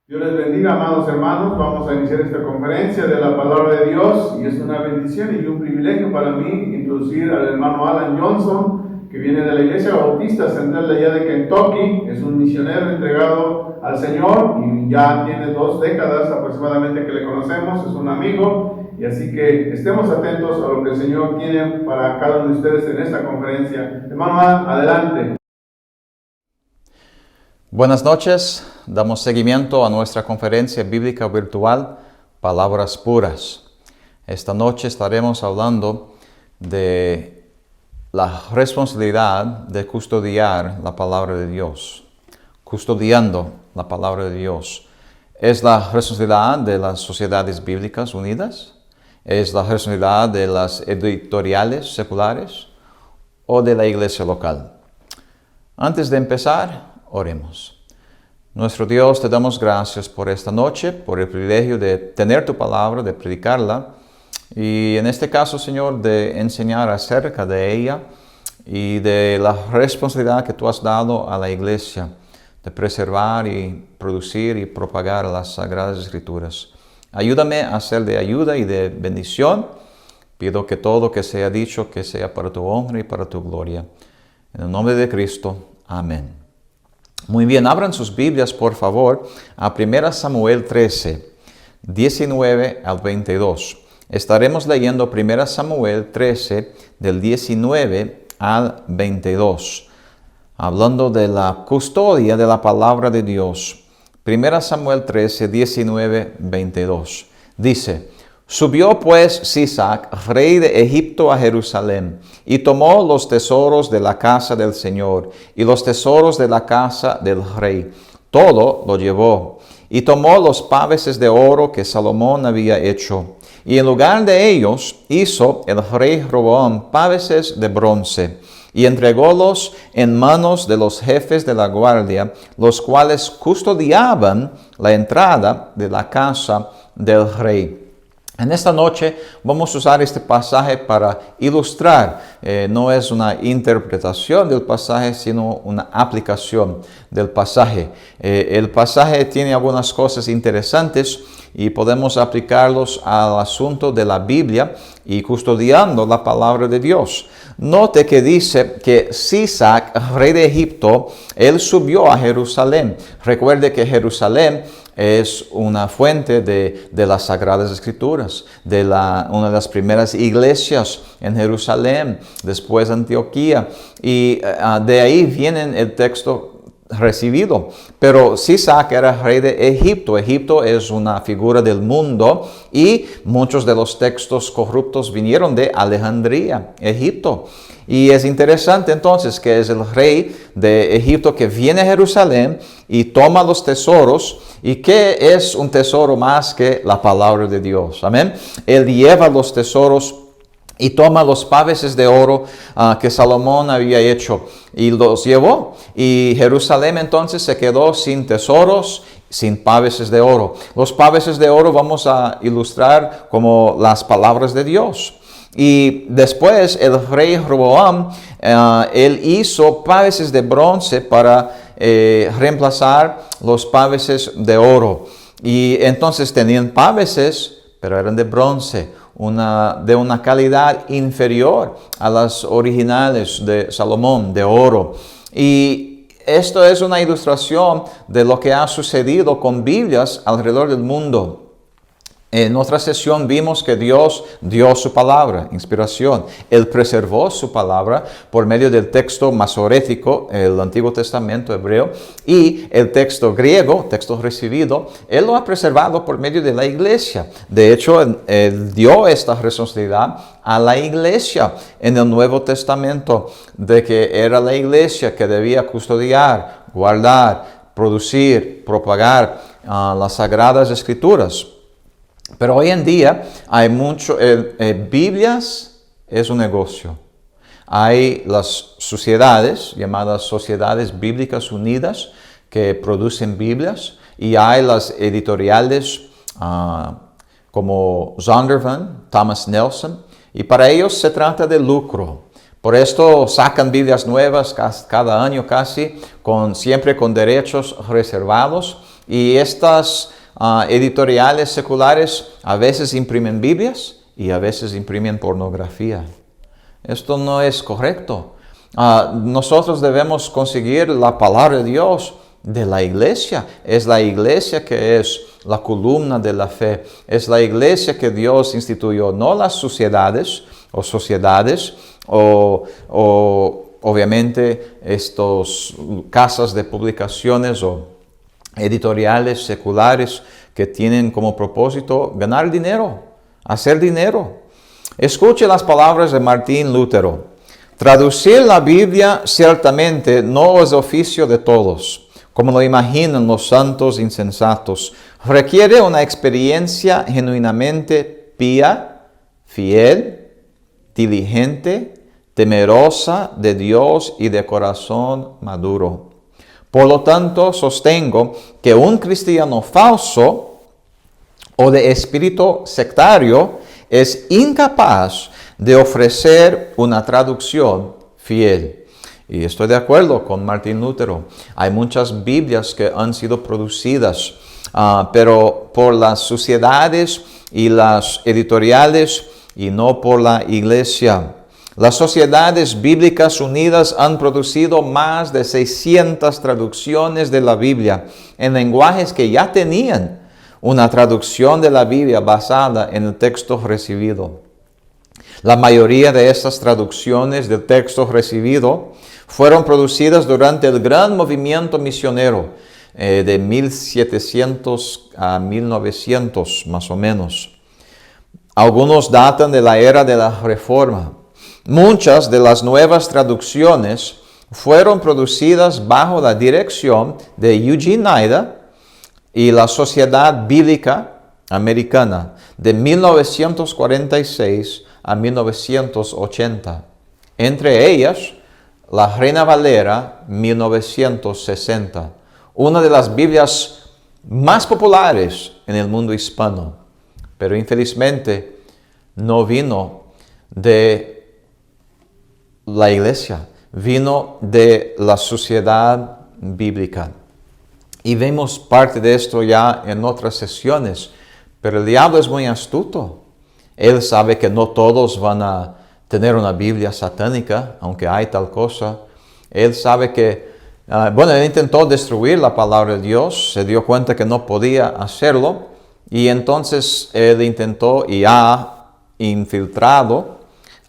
Dios les bendiga, amados hermanos. Vamos a iniciar esta conferencia de la palabra de Dios y es una bendición y un privilegio para mí introducir al hermano Alan Johnson, que viene de la Iglesia Bautista Central de allá de Kentucky. Es un misionero entregado al Señor y ya tiene 2 décadas aproximadamente que le conocemos. Es un amigo y así que estemos atentos a lo que el Señor tiene para cada uno de ustedes en esta conferencia. Hermano Alan, adelante. Buenas noches, damos seguimiento a nuestra conferencia bíblica virtual Palabras Puras. Esta noche estaremos hablando de la responsabilidad de custodiar la palabra de Dios. Custodiando la palabra de Dios. ¿Es la responsabilidad de las sociedades bíblicas unidas? ¿Es la responsabilidad de las editoriales seculares o de la iglesia local? Antes de empezar, oremos. Nuestro Dios, te damos gracias por esta noche, por el privilegio de tener tu palabra, de predicarla y en este caso, Señor, de enseñar acerca de ella y de la responsabilidad que tú has dado a la iglesia de preservar y producir y propagar las Sagradas Escrituras. Ayúdame a ser de ayuda y de bendición. Pido que todo que sea dicho, que sea para tu honra y para tu gloria. En el nombre de Cristo. Amén. Muy bien, abran sus Biblias, por favor, a 1 Samuel 13, 19 al 22. Estaremos leyendo 1 Samuel 13, del 19 al 22, hablando de la custodia de la palabra de Dios. 1 Samuel 13, 19, 22. Dice: Subió pues Sisac, rey de Egipto, a Jerusalén, y tomó los tesoros de la casa del Señor, y los tesoros de la casa del rey. Todo lo llevó, y tomó los paveses de oro que Salomón había hecho. Y en lugar de ellos hizo el rey Roboam paveses de bronce, y entrególos en manos de los jefes de la guardia, los cuales custodiaban la entrada de la casa del rey. En esta noche vamos a usar este pasaje para ilustrar, no es una interpretación del pasaje, sino una aplicación del pasaje. El pasaje tiene algunas cosas interesantes y podemos aplicarlos al asunto de la Biblia y custodiando la palabra de Dios. Note que dice que Sisac, rey de Egipto, él subió a Jerusalén. Recuerde que Jerusalén es una fuente de las Sagradas Escrituras, una de las primeras iglesias en Jerusalén, después Antioquía, y de ahí viene el texto recibido. Pero Sisac era rey de Egipto. Egipto es una figura del mundo y muchos de los textos corruptos vinieron de Alejandría, Egipto. Y es interesante entonces que es el rey de Egipto que viene a Jerusalén y toma los tesoros. ¿Y qué es un tesoro más que la palabra de Dios? Amén. Él lleva los tesoros y toma los paveses de oro que Salomón había hecho y los llevó. Y Jerusalén entonces se quedó sin tesoros, sin paveses de oro. Los paveses de oro vamos a ilustrar como las palabras de Dios. Y después el rey Roboam, él hizo paveses de bronce para reemplazar los paveses de oro. Y entonces tenían paveses, pero eran de bronce, de una calidad inferior a las originales de Salomón, de oro. Y esto es una ilustración de lo que ha sucedido con Biblias alrededor del mundo. En otra sesión vimos que Dios dio su palabra, inspiración. Él preservó su palabra por medio del texto masorético, el Antiguo Testamento hebreo, y el texto griego, texto recibido, Él lo ha preservado por medio de la iglesia. De hecho, Él dio esta responsabilidad a la iglesia en el Nuevo Testamento, de que era la iglesia que debía custodiar, guardar, producir, propagar las Sagradas Escrituras. Pero hoy en día hay Biblias es un negocio. Hay las sociedades, llamadas Sociedades Bíblicas Unidas, que producen Biblias, y hay las editoriales como Zondervan, Thomas Nelson, y para ellos se trata de lucro. Por esto sacan Biblias nuevas cada año casi, siempre con derechos reservados, Y estas editoriales seculares a veces imprimen Biblias y a veces imprimen pornografía. Esto no es correcto. Nosotros debemos conseguir la palabra de Dios de la iglesia. Es la iglesia que es la columna de la fe. Es la iglesia que Dios instituyó, no las sociedades o obviamente estos casas de publicaciones o editoriales seculares que tienen como propósito ganar dinero, hacer dinero. Escuche las palabras de Martín Lutero. Traducir la Biblia ciertamente no es oficio de todos, como lo imaginan los santos insensatos. Requiere una experiencia genuinamente pía, fiel, diligente, temerosa de Dios y de corazón maduro. Por lo tanto, sostengo que un cristiano falso o de espíritu sectario es incapaz de ofrecer una traducción fiel. Y estoy de acuerdo con Martín Lutero. Hay muchas Biblias que han sido producidas, pero por las sociedades y las editoriales y no por la iglesia. Las Sociedades Bíblicas Unidas han producido más de 600 traducciones de la Biblia en lenguajes que ya tenían una traducción de la Biblia basada en el texto recibido. La mayoría de estas traducciones del texto recibido fueron producidas durante el gran movimiento misionero de 1700 a 1900 más o menos. Algunos datan de la era de la Reforma. Muchas de las nuevas traducciones fueron producidas bajo la dirección de Eugene Nida y la Sociedad Bíblica Americana de 1946 a 1980. Entre ellas, la Reina Valera 1960, una de las Biblias más populares en el mundo hispano, pero infelizmente no vino de la iglesia, vino de la sociedad bíblica. Y vemos parte de esto ya en otras sesiones, pero el diablo es muy astuto. Él sabe que no todos van a tener una Biblia satánica, aunque hay tal cosa. Él sabe que, él intentó destruir la palabra de Dios, se dio cuenta que no podía hacerlo, y entonces él intentó y ha infiltrado,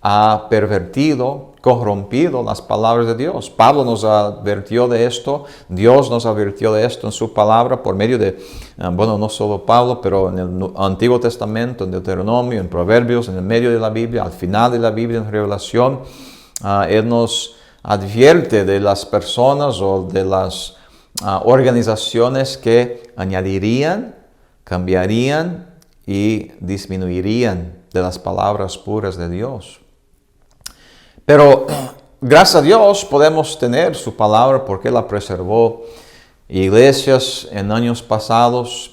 ha pervertido, corrompido las palabras de Dios. Pablo nos advirtió de esto, Dios nos advirtió de esto en su palabra por medio de, no solo Pablo, pero en el Antiguo Testamento, en Deuteronomio, en Proverbios, en el medio de la Biblia, al final de la Biblia, en Revelación. Él nos advierte de las personas o de las organizaciones que añadirían, cambiarían y disminuirían de las palabras puras de Dios. Pero gracias a Dios podemos tener su palabra porque la preservó. Iglesias en años pasados,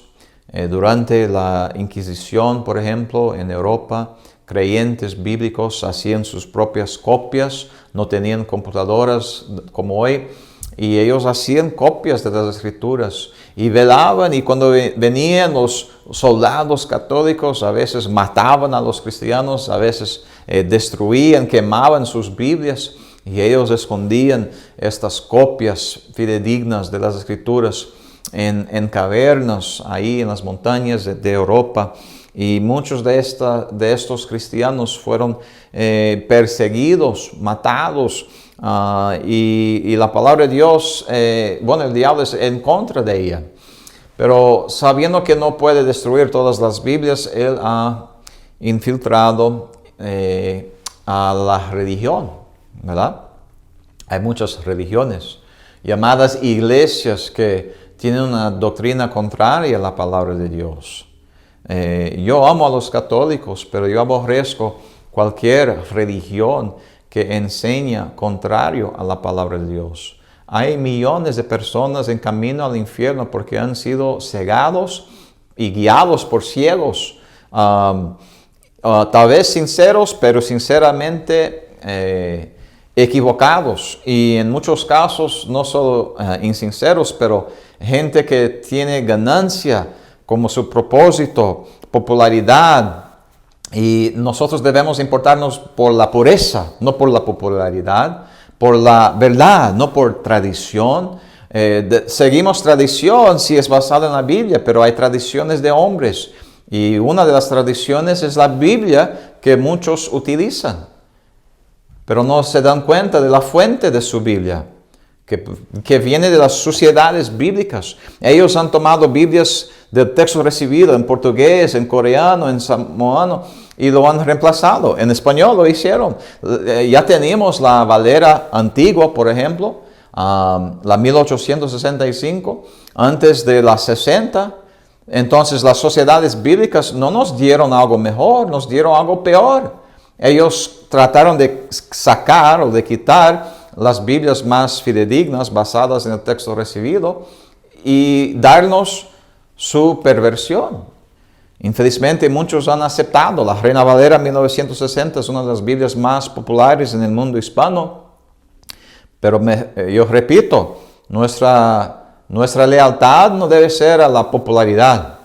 durante la Inquisición, por ejemplo, en Europa, creyentes bíblicos hacían sus propias copias, no tenían computadoras como hoy, y ellos hacían copias de las Escrituras y velaban, y cuando venían los soldados católicos, a veces mataban a los cristianos, a veces destruían, quemaban sus Biblias, y ellos escondían estas copias fidedignas de las Escrituras en cavernas, ahí en las montañas de Europa. Y muchos de estos cristianos fueron perseguidos, matados, y la palabra de Dios, el diablo es en contra de ella. Pero sabiendo que no puede destruir todas las Biblias, él ha infiltrado a la religión, ¿verdad? Hay muchas religiones, llamadas iglesias, que tienen una doctrina contraria a la palabra de Dios. Yo amo a los católicos, pero yo aborrezco cualquier religión que enseña contrario a la palabra de Dios. Hay millones de personas en camino al infierno porque han sido cegados y guiados por ciegos, tal vez sinceros, pero sinceramente equivocados, y en muchos casos no solo insinceros, pero gente que tiene ganancia como su propósito, popularidad. Y nosotros debemos importarnos por la pureza, no por la popularidad, por la verdad, no por tradición. Seguimos tradición si es basada en la Biblia, pero hay tradiciones de hombres. Y una de las tradiciones es la Biblia que muchos utilizan, pero no se dan cuenta de la fuente de su Biblia, que viene de las sociedades bíblicas. Ellos han tomado Biblias del texto recibido en portugués, en coreano, en samoano, y lo han reemplazado. En español lo hicieron. Ya teníamos la Valera antigua, por ejemplo, la 1865, antes de la 60. Entonces las sociedades bíblicas no nos dieron algo mejor, nos dieron algo peor. Ellos trataron de sacar o de quitar las Biblias más fidedignas basadas en el texto recibido y darnos su perversión. Infelizmente muchos han aceptado. La Reina Valera 1960 es una de las Biblias más populares en el mundo hispano. Pero yo repito, nuestra lealtad no debe ser a la popularidad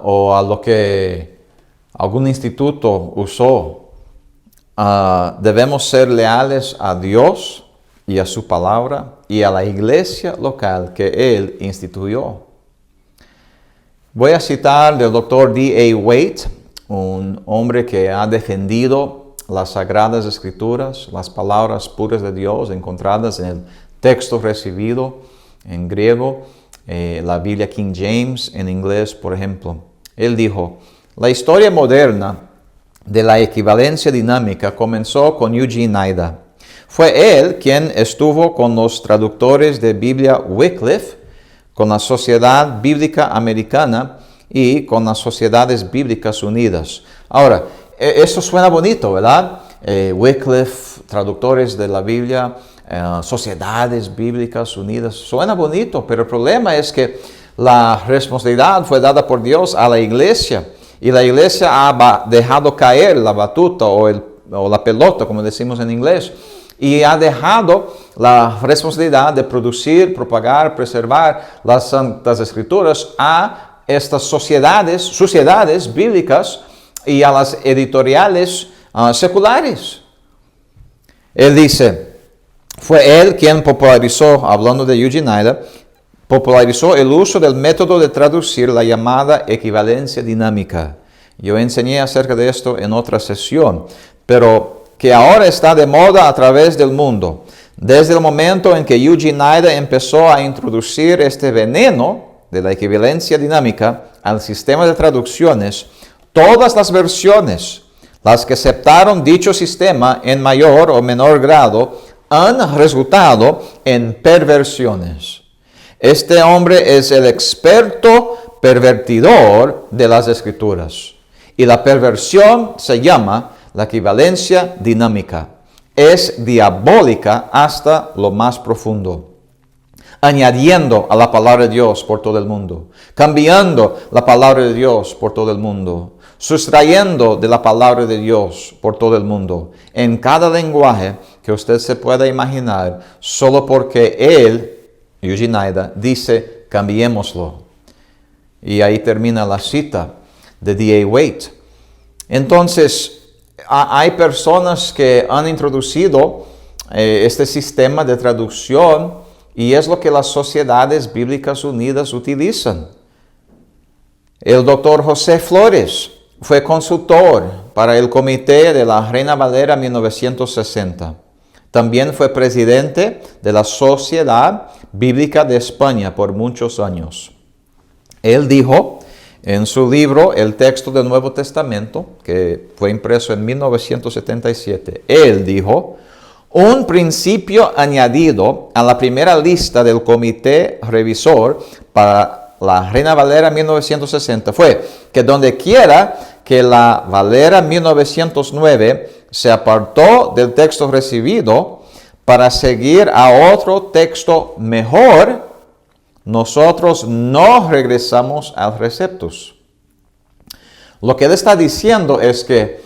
o a lo que algún instituto usó. Debemos ser leales a Dios y a su palabra y a la iglesia local que Él instituyó. Voy a citar del Dr. D.A. Waite, un hombre que ha defendido las Sagradas Escrituras, las palabras puras de Dios encontradas en el texto recibido en griego, la Biblia King James en inglés, por ejemplo. Él dijo: la historia moderna de la equivalencia dinámica comenzó con Eugene Nida. Fue él quien estuvo con los traductores de Biblia Wycliffe, con la Sociedad Bíblica Americana y con las Sociedades Bíblicas Unidas. Ahora, eso suena bonito, ¿verdad? Wycliffe, traductores de la Biblia, Sociedades Bíblicas Unidas, suena bonito, pero el problema es que la responsabilidad fue dada por Dios a la iglesia y la iglesia ha dejado caer la batuta o la pelota, como decimos en inglés, y ha dejado la responsabilidad de producir, propagar, preservar las Santas Escrituras a estas sociedades bíblicas y a las editoriales seculares. Él dice, fue él quien popularizó, hablando de Eugene Nida, popularizó el uso del método de traducir, la llamada equivalencia dinámica. Yo enseñé acerca de esto en otra sesión, pero que ahora está de moda a través del mundo. Desde el momento en que Eugene Nida empezó a introducir este veneno de la equivalencia dinámica al sistema de traducciones, todas las versiones, las que aceptaron dicho sistema en mayor o menor grado, han resultado en perversiones. Este hombre es el experto pervertidor de las Escrituras. Y la perversión se llama la equivalencia dinámica. Es diabólica hasta lo más profundo. Añadiendo a la palabra de Dios por todo el mundo. Cambiando la palabra de Dios por todo el mundo. Sustrayendo de la palabra de Dios por todo el mundo. En cada lenguaje que usted se pueda imaginar, solo porque él, Eugene Nida, dice, cambiémoslo. Y ahí termina la cita de D.A. Waite. Entonces, hay personas que han introducido este sistema de traducción y es lo que las Sociedades Bíblicas Unidas utilizan. El doctor José Flores fue consultor para el comité de la Reina Valera 1960. También fue presidente de la Sociedad Bíblica de España por muchos años. Él dijo en su libro El texto del Nuevo Testamento, que fue impreso en 1977, él dijo, un principio añadido a la primera lista del comité revisor para la Reina Valera 1960 fue que donde quiera que la Valera 1909 se apartó del texto recibido para seguir a otro texto mejor, nosotros no regresamos al Receptus. Lo que él está diciendo es que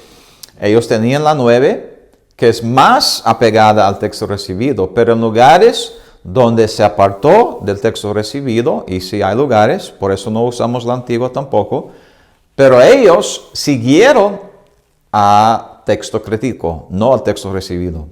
ellos tenían la 9, que es más apegada al texto recibido, pero en lugares donde se apartó del texto recibido, y sí hay lugares, por eso no usamos la antigua tampoco, pero ellos siguieron a texto crítico, no al texto recibido.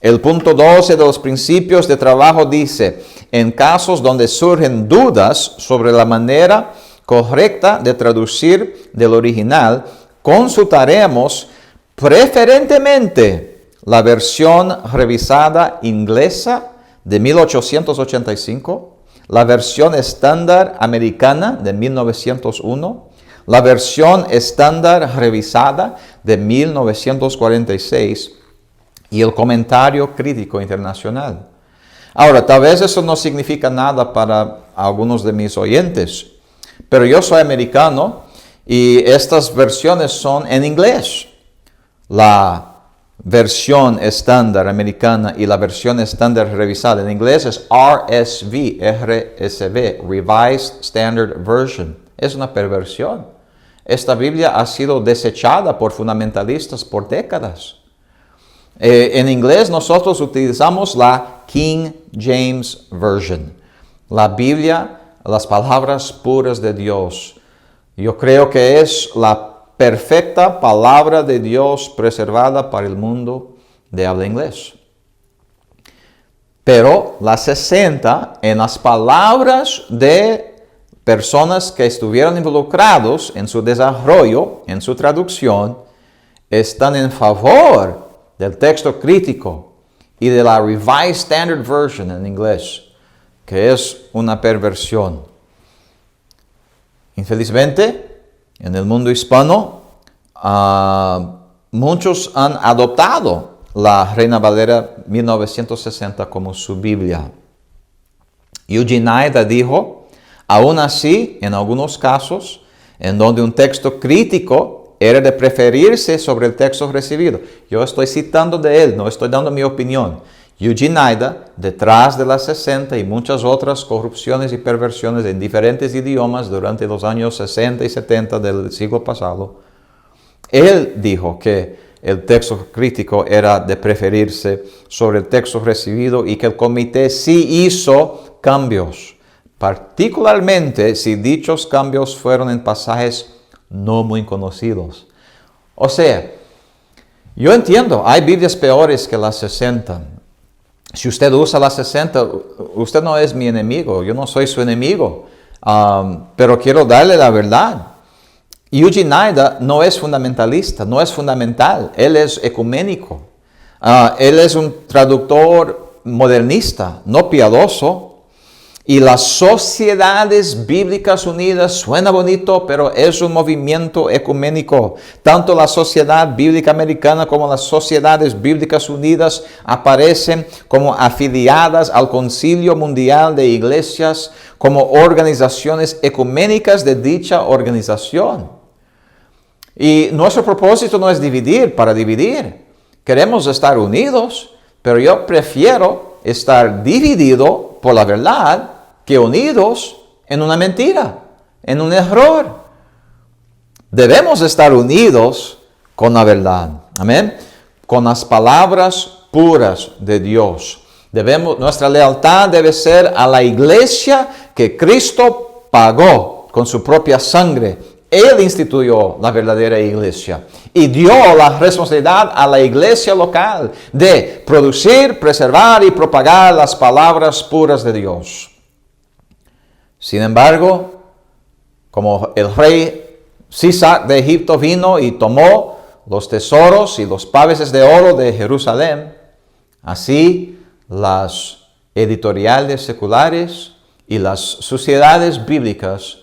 El punto 12 de los principios de trabajo dice, en casos donde surgen dudas sobre la manera correcta de traducir del original, consultaremos preferentemente la versión revisada inglesa de 1885, la versión estándar americana de 1901, la versión estándar revisada de 1946 y el comentario crítico internacional. Ahora, tal vez eso no significa nada para algunos de mis oyentes, pero yo soy americano y estas versiones son en inglés. La versión estándar americana y la versión estándar revisada en inglés es RSV, Revised Standard Version. Es una perversión. Esta Biblia ha sido desechada por fundamentalistas por décadas. En inglés nosotros utilizamos la King James Version. La Biblia, las palabras puras de Dios. Yo creo que es la perfecta palabra de Dios preservada para el mundo de habla inglés. Pero la 60, en las palabras de personas que estuvieron involucrados en su desarrollo, en su traducción, están en favor del texto crítico y de la Revised Standard Version en inglés, que es una perversión. Infelizmente, en el mundo hispano, muchos han adoptado la Reina Valera 1960 como su Biblia. Eugene Nida dijo, aún así, en algunos casos, en donde un texto crítico era de preferirse sobre el texto recibido. Yo estoy citando de él, no estoy dando mi opinión. Eugene Nida, detrás de la 60 y muchas otras corrupciones y perversiones en diferentes idiomas durante los años 60 y 70 del siglo pasado, él dijo que el texto crítico era de preferirse sobre el texto recibido y que el comité sí hizo cambios, particularmente si dichos cambios fueron en pasajes no muy conocidos. O sea, yo entiendo, hay Biblias peores que las 60. Si usted usa las 60, usted no es mi enemigo, yo no soy su enemigo, pero quiero darle la verdad. Eugene Nida no es fundamentalista, no es fundamental, él es ecuménico. Él es un traductor modernista, no piadoso. Y las Sociedades Bíblicas Unidas suena bonito, pero es un movimiento ecuménico. Tanto la Sociedad Bíblica Americana como las Sociedades Bíblicas Unidas aparecen como afiliadas al Concilio Mundial de Iglesias como organizaciones ecuménicas de dicha organización. Y nuestro propósito no es dividir para dividir. Queremos estar unidos, pero yo prefiero estar dividido por la verdad que unidos en una mentira, en un error. Debemos estar unidos con la verdad, amén, con las palabras puras de Dios. Nuestra lealtad debe ser a la iglesia que Cristo pagó con su propia sangre. Él instituyó la verdadera iglesia y dio la responsabilidad a la iglesia local de producir, preservar y propagar las palabras puras de Dios. Sin embargo, como el rey Sisac de Egipto vino y tomó los tesoros y los paveses de oro de Jerusalén, así las editoriales seculares y las sociedades bíblicas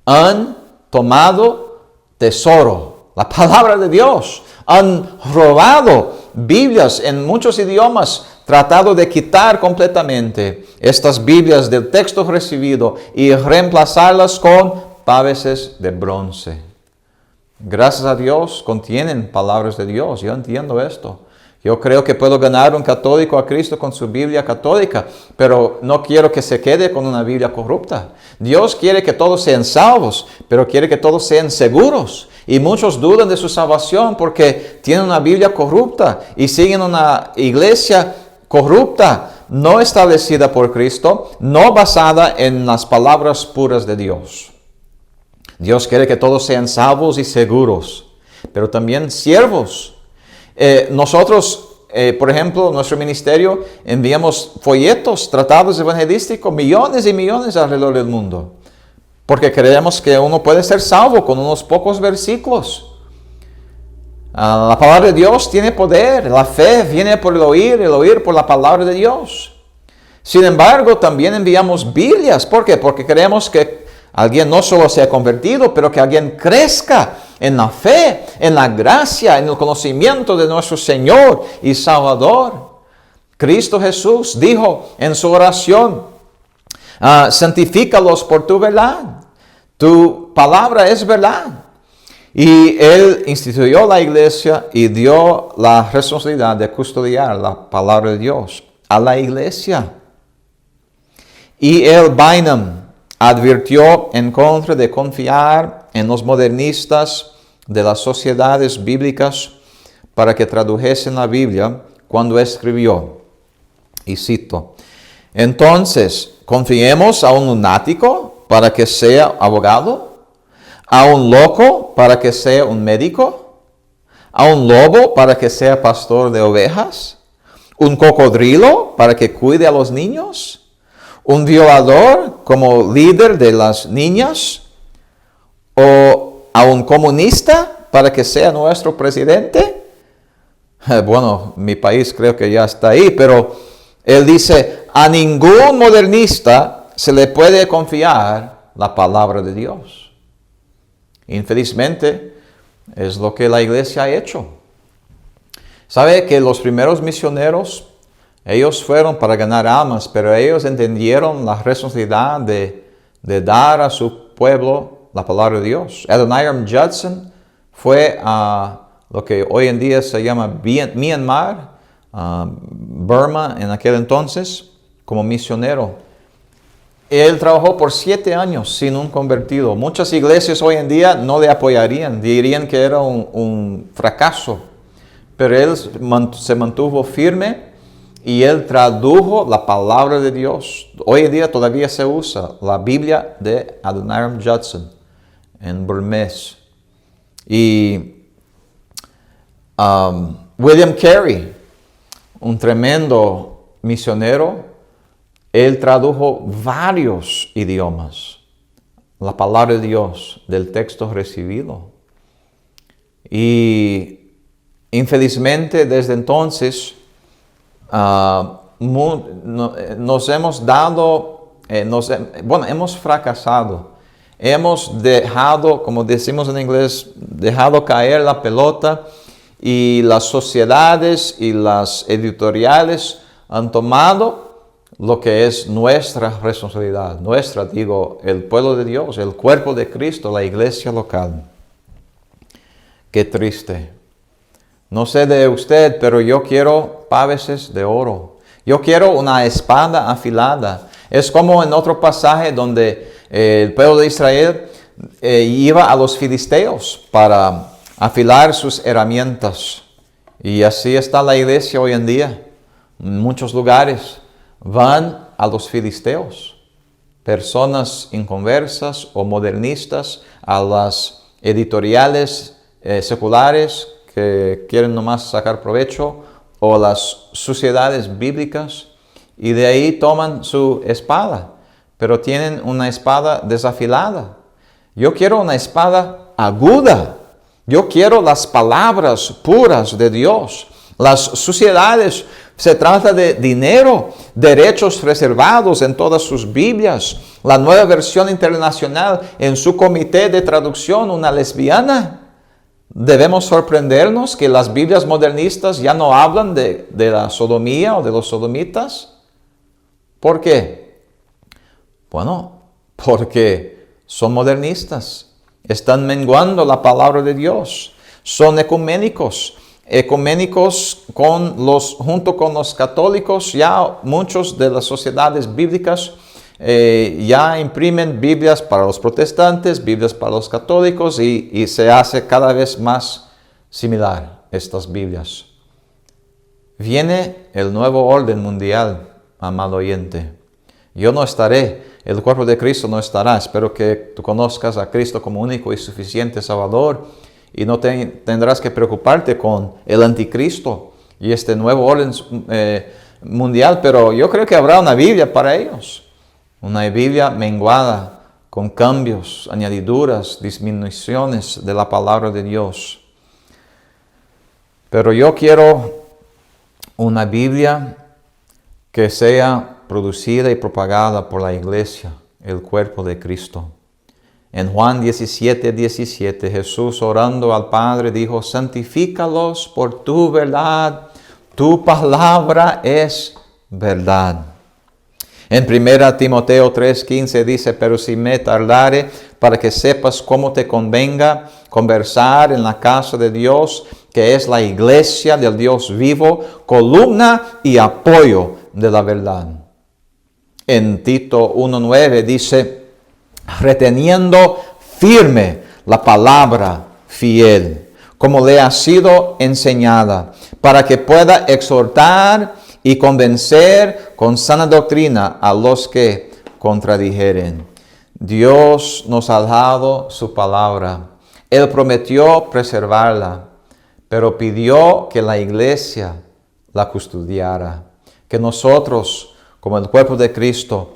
han tomado tesoro, la palabra de Dios, han robado Biblias en muchos idiomas, tratado de quitar completamente estas Biblias del texto recibido y reemplazarlas con paveses de bronce. Gracias a Dios contienen palabras de Dios, yo entiendo esto. Yo creo que puedo ganar un católico a Cristo con su Biblia católica, pero no quiero que se quede con una Biblia corrupta. Dios quiere que todos sean salvos, pero quiere que todos sean seguros. Y muchos dudan de su salvación porque tienen una Biblia corrupta y siguen una iglesia corrupta. no establecida por Cristo, no basada en las palabras puras de Dios. Dios quiere que todos sean salvos y seguros, pero también siervos. Nosotros, por ejemplo, nuestro ministerio, enviamos folletos, tratados evangelísticos, millones y millones alrededor del mundo, porque creemos que uno puede ser salvo con unos pocos versículos. La palabra de Dios tiene poder, la fe viene por el oír por la palabra de Dios. Sin embargo, también enviamos Biblias. ¿Por qué? Porque queremos que alguien no solo sea convertido, pero que alguien crezca en la fe, en la gracia, en el conocimiento de nuestro Señor y Salvador. Cristo Jesús dijo en su oración, santifícalos por tu verdad. Tu palabra es verdad. Y Él instituyó la iglesia y dio la responsabilidad de custodiar la palabra de Dios a la iglesia. Y el Bynum advirtió en contra de confiar en los modernistas de las sociedades bíblicas para que tradujesen la Biblia cuando escribió. Y cito, entonces, ¿confiemos a un lunático para que sea abogado? ¿A un loco para que sea un médico? ¿A un lobo para que sea pastor de ovejas? ¿Un cocodrilo para que cuide a los niños? ¿Un violador como líder de las niñas? ¿O a un comunista para que sea nuestro presidente? Bueno, mi país creo que ya está ahí, pero él dice, a ningún modernista se le puede confiar la palabra de Dios. Infelizmente, es lo que la iglesia ha hecho. ¿Sabe que los primeros misioneros, ellos fueron para ganar almas, pero ellos entendieron la responsabilidad de dar a su pueblo la palabra de Dios? Adoniram Judson fue a lo que hoy en día se llama Myanmar, Burma en aquel entonces, como misionero. Él trabajó por 7 años sin un convertido. Muchas iglesias hoy en día no le apoyarían, dirían que era un fracaso. Pero él se mantuvo firme y él tradujo la palabra de Dios. Hoy en día todavía se usa la Biblia de Adoniram Judson en burmés. Y William Carey, un tremendo misionero, él tradujo varios idiomas, la palabra de Dios del texto recibido. Y infelizmente desde entonces nos hemos hemos fracasado. Hemos dejado, como decimos en inglés, dejado caer la pelota y las sociedades y las editoriales han tomado lo que es nuestra responsabilidad, el pueblo de Dios, el cuerpo de Cristo, la iglesia local. Qué triste. No sé de usted, pero yo quiero paveses de oro. Yo quiero una espada afilada. Es como en otro pasaje donde el pueblo de Israel iba a los filisteos para afilar sus herramientas. Y así está la iglesia hoy en día. En muchos lugares van a los filisteos, personas inconversas o modernistas, a las editoriales seculares que quieren nomás sacar provecho, o las sociedades bíblicas, y de ahí toman su espada, pero tienen una espada desafilada. Yo quiero una espada aguda. Yo quiero las palabras puras de Dios. Las sociedades, se trata de dinero, derechos reservados en todas sus Biblias. La Nueva Versión Internacional, en su comité de traducción, una lesbiana. Debemos sorprendernos que las Biblias modernistas ya no hablan de la sodomía o de los sodomitas. ¿Por qué? Bueno, porque son modernistas. Están menguando la palabra de Dios. Son ecuménicos junto con los católicos. Ya muchos de las sociedades bíblicas ya imprimen Biblias para los protestantes, Biblias para los católicos, y se hace cada vez más similar estas Biblias. Viene el nuevo orden mundial amado oyente. Yo no estaré, el cuerpo de Cristo no estará. Espero que tú conozcas a Cristo como único y suficiente Salvador y no tendrás que preocuparte con el anticristo y este nuevo orden mundial, pero yo creo que habrá una Biblia para ellos, una Biblia menguada, con cambios, añadiduras, disminuciones de la palabra de Dios. Pero yo quiero una Biblia que sea producida y propagada por la iglesia, el cuerpo de Cristo. En Juan 17:17, Jesús orando al Padre dijo, santifícalos por tu verdad, tu palabra es verdad. En 1 Timoteo 3:15 dice, pero si me tardare, para que sepas cómo te convenga conversar en la casa de Dios, que es la iglesia del Dios vivo, columna y apoyo de la verdad. En Tito 1:9 dice, reteniendo firme la palabra fiel, como le ha sido enseñada, para que pueda exhortar y convencer con sana doctrina a los que contradijeren. Dios nos ha dado su palabra. Él prometió preservarla, pero pidió que la iglesia la custodiara, que nosotros, como el cuerpo de Cristo,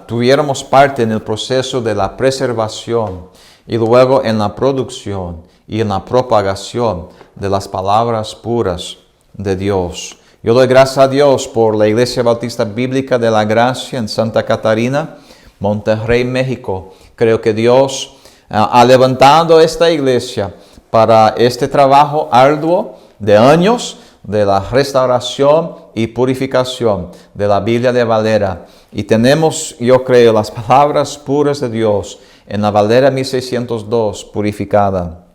tuviéramos parte en el proceso de la preservación y luego en la producción y en la propagación de las palabras puras de Dios. Yo doy gracias a Dios por la Iglesia Bautista Bíblica de la Gracia en Santa Catarina, Monterrey, México. Creo que Dios ha levantado esta iglesia para este trabajo arduo de años de la restauración y purificación de la Biblia de Valera. Y tenemos, yo creo, las palabras puras de Dios en la Valera 1602 purificada.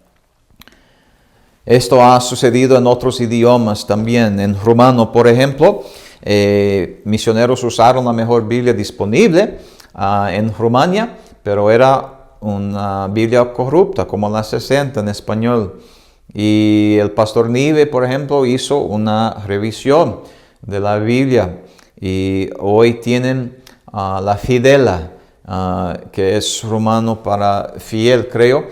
Esto ha sucedido en otros idiomas también. En rumano, por ejemplo, misioneros usaron la mejor Biblia disponible en Rumania, pero era una Biblia corrupta, como la 60 en español. Y el pastor Nive, por ejemplo, hizo una revisión de la Biblia. Y hoy tienen la Fidela, que es rumano para fiel, creo.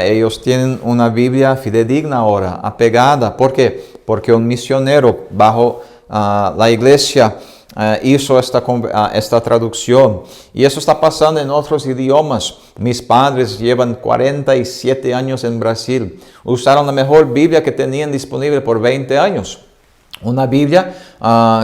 Ellos tienen una Biblia fidedigna ahora, apegada. ¿Por qué? Porque un misionero bajo la iglesia hizo esta traducción. Y eso está pasando en otros idiomas. Mis padres llevan 47 años en Brasil. Usaron la mejor Biblia que tenían disponible por 20 años. Una Biblia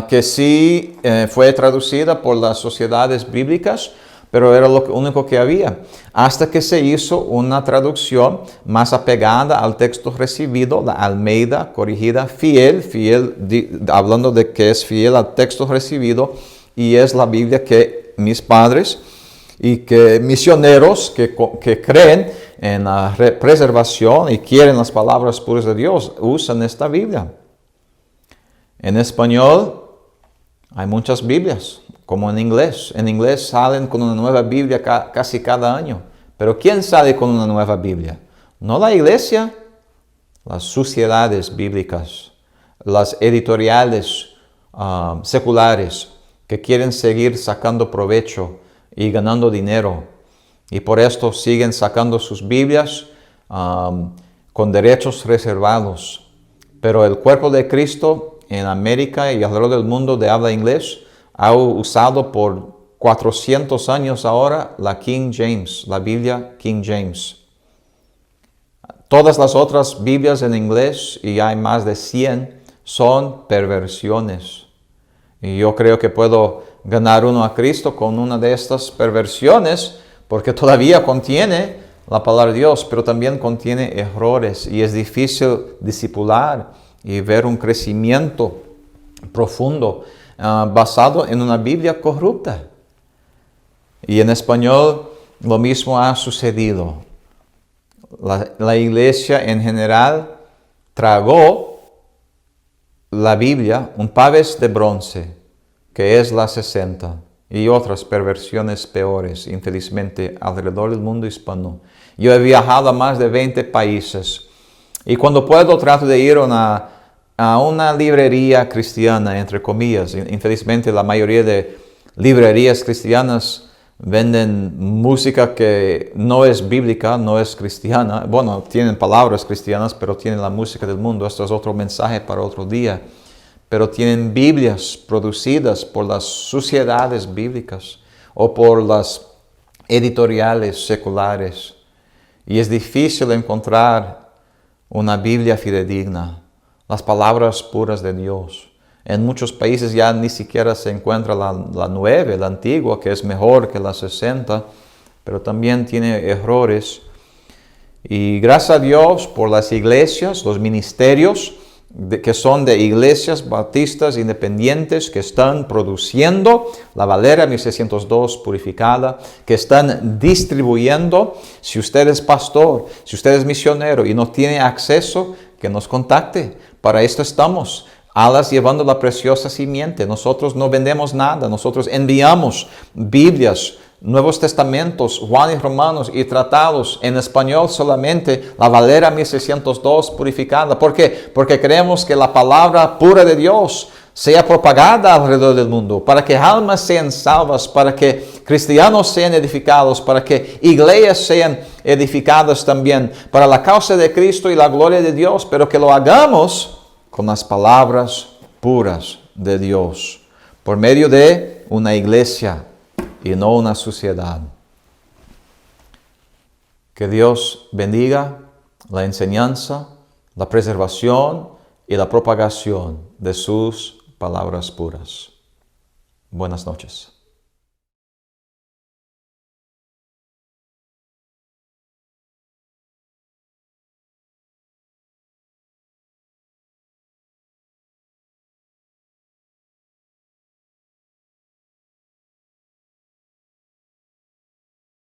que sí fue traducida por las sociedades bíblicas, pero era lo único que había. Hasta que se hizo una traducción más apegada al texto recibido, la Almeida corrigida, fiel, hablando de que es fiel al texto recibido, y es la Biblia que mis padres y que misioneros que creen en la preservación y quieren las palabras puras de Dios, usan esta Biblia. En español hay muchas Biblias, como en inglés. En inglés salen con una nueva Biblia casi cada año. Pero ¿quién sale con una nueva Biblia? No la iglesia, las sociedades bíblicas, las editoriales seculares que quieren seguir sacando provecho y ganando dinero. Y por esto siguen sacando sus Biblias con derechos reservados. Pero el cuerpo de Cristo en América y alrededor del mundo de habla inglés ha usado por 400 años ahora la King James, la Biblia King James. Todas las otras Biblias en inglés, y hay más de 100, son perversiones. Y yo creo que puedo ganar uno a Cristo con una de estas perversiones, porque todavía contiene la palabra de Dios, pero también contiene errores, y es difícil discipular y ver un crecimiento profundo basado en una Biblia corrupta. Y en español lo mismo ha sucedido. La iglesia en general tragó la Biblia, un pavés de bronce, que es la 60, y otras perversiones peores, infelizmente, alrededor del mundo hispano. Yo he viajado a más de 20 países, y cuando puedo trato de ir a a una librería cristiana, entre comillas. Infelizmente la mayoría de librerías cristianas venden música que no es bíblica, no es cristiana. Bueno, tienen palabras cristianas, pero tienen la música del mundo. Esto es otro mensaje para otro día. Pero tienen Biblias producidas por las sociedades bíblicas o por las editoriales seculares. Y es difícil encontrar una Biblia fidedigna, las palabras puras de Dios. En muchos países ya ni siquiera se encuentra la 9, la antigua, que es mejor que la 60, pero también tiene errores. Y gracias a Dios por las iglesias, los ministerios que son de iglesias bautistas independientes que están produciendo la Valera 1602 purificada, que están distribuyendo. Si usted es pastor, si usted es misionero y no tiene acceso, que nos contacte. Para esto estamos. Alas llevando la preciosa simiente. Nosotros no vendemos nada. Nosotros enviamos Biblias, Nuevos Testamentos, Juan y Romanos y tratados en español solamente, la Valera 1602 purificada. ¿Por qué? Porque creemos que la palabra pura de Dios sea propagada alrededor del mundo, para que almas sean salvas, para que cristianos sean edificados, para que iglesias sean edificadas también, para la causa de Cristo y la gloria de Dios, pero que lo hagamos con las palabras puras de Dios, por medio de una iglesia y no una sociedad. Que Dios bendiga la enseñanza, la preservación y la propagación de sus palabras puras. Buenas noches.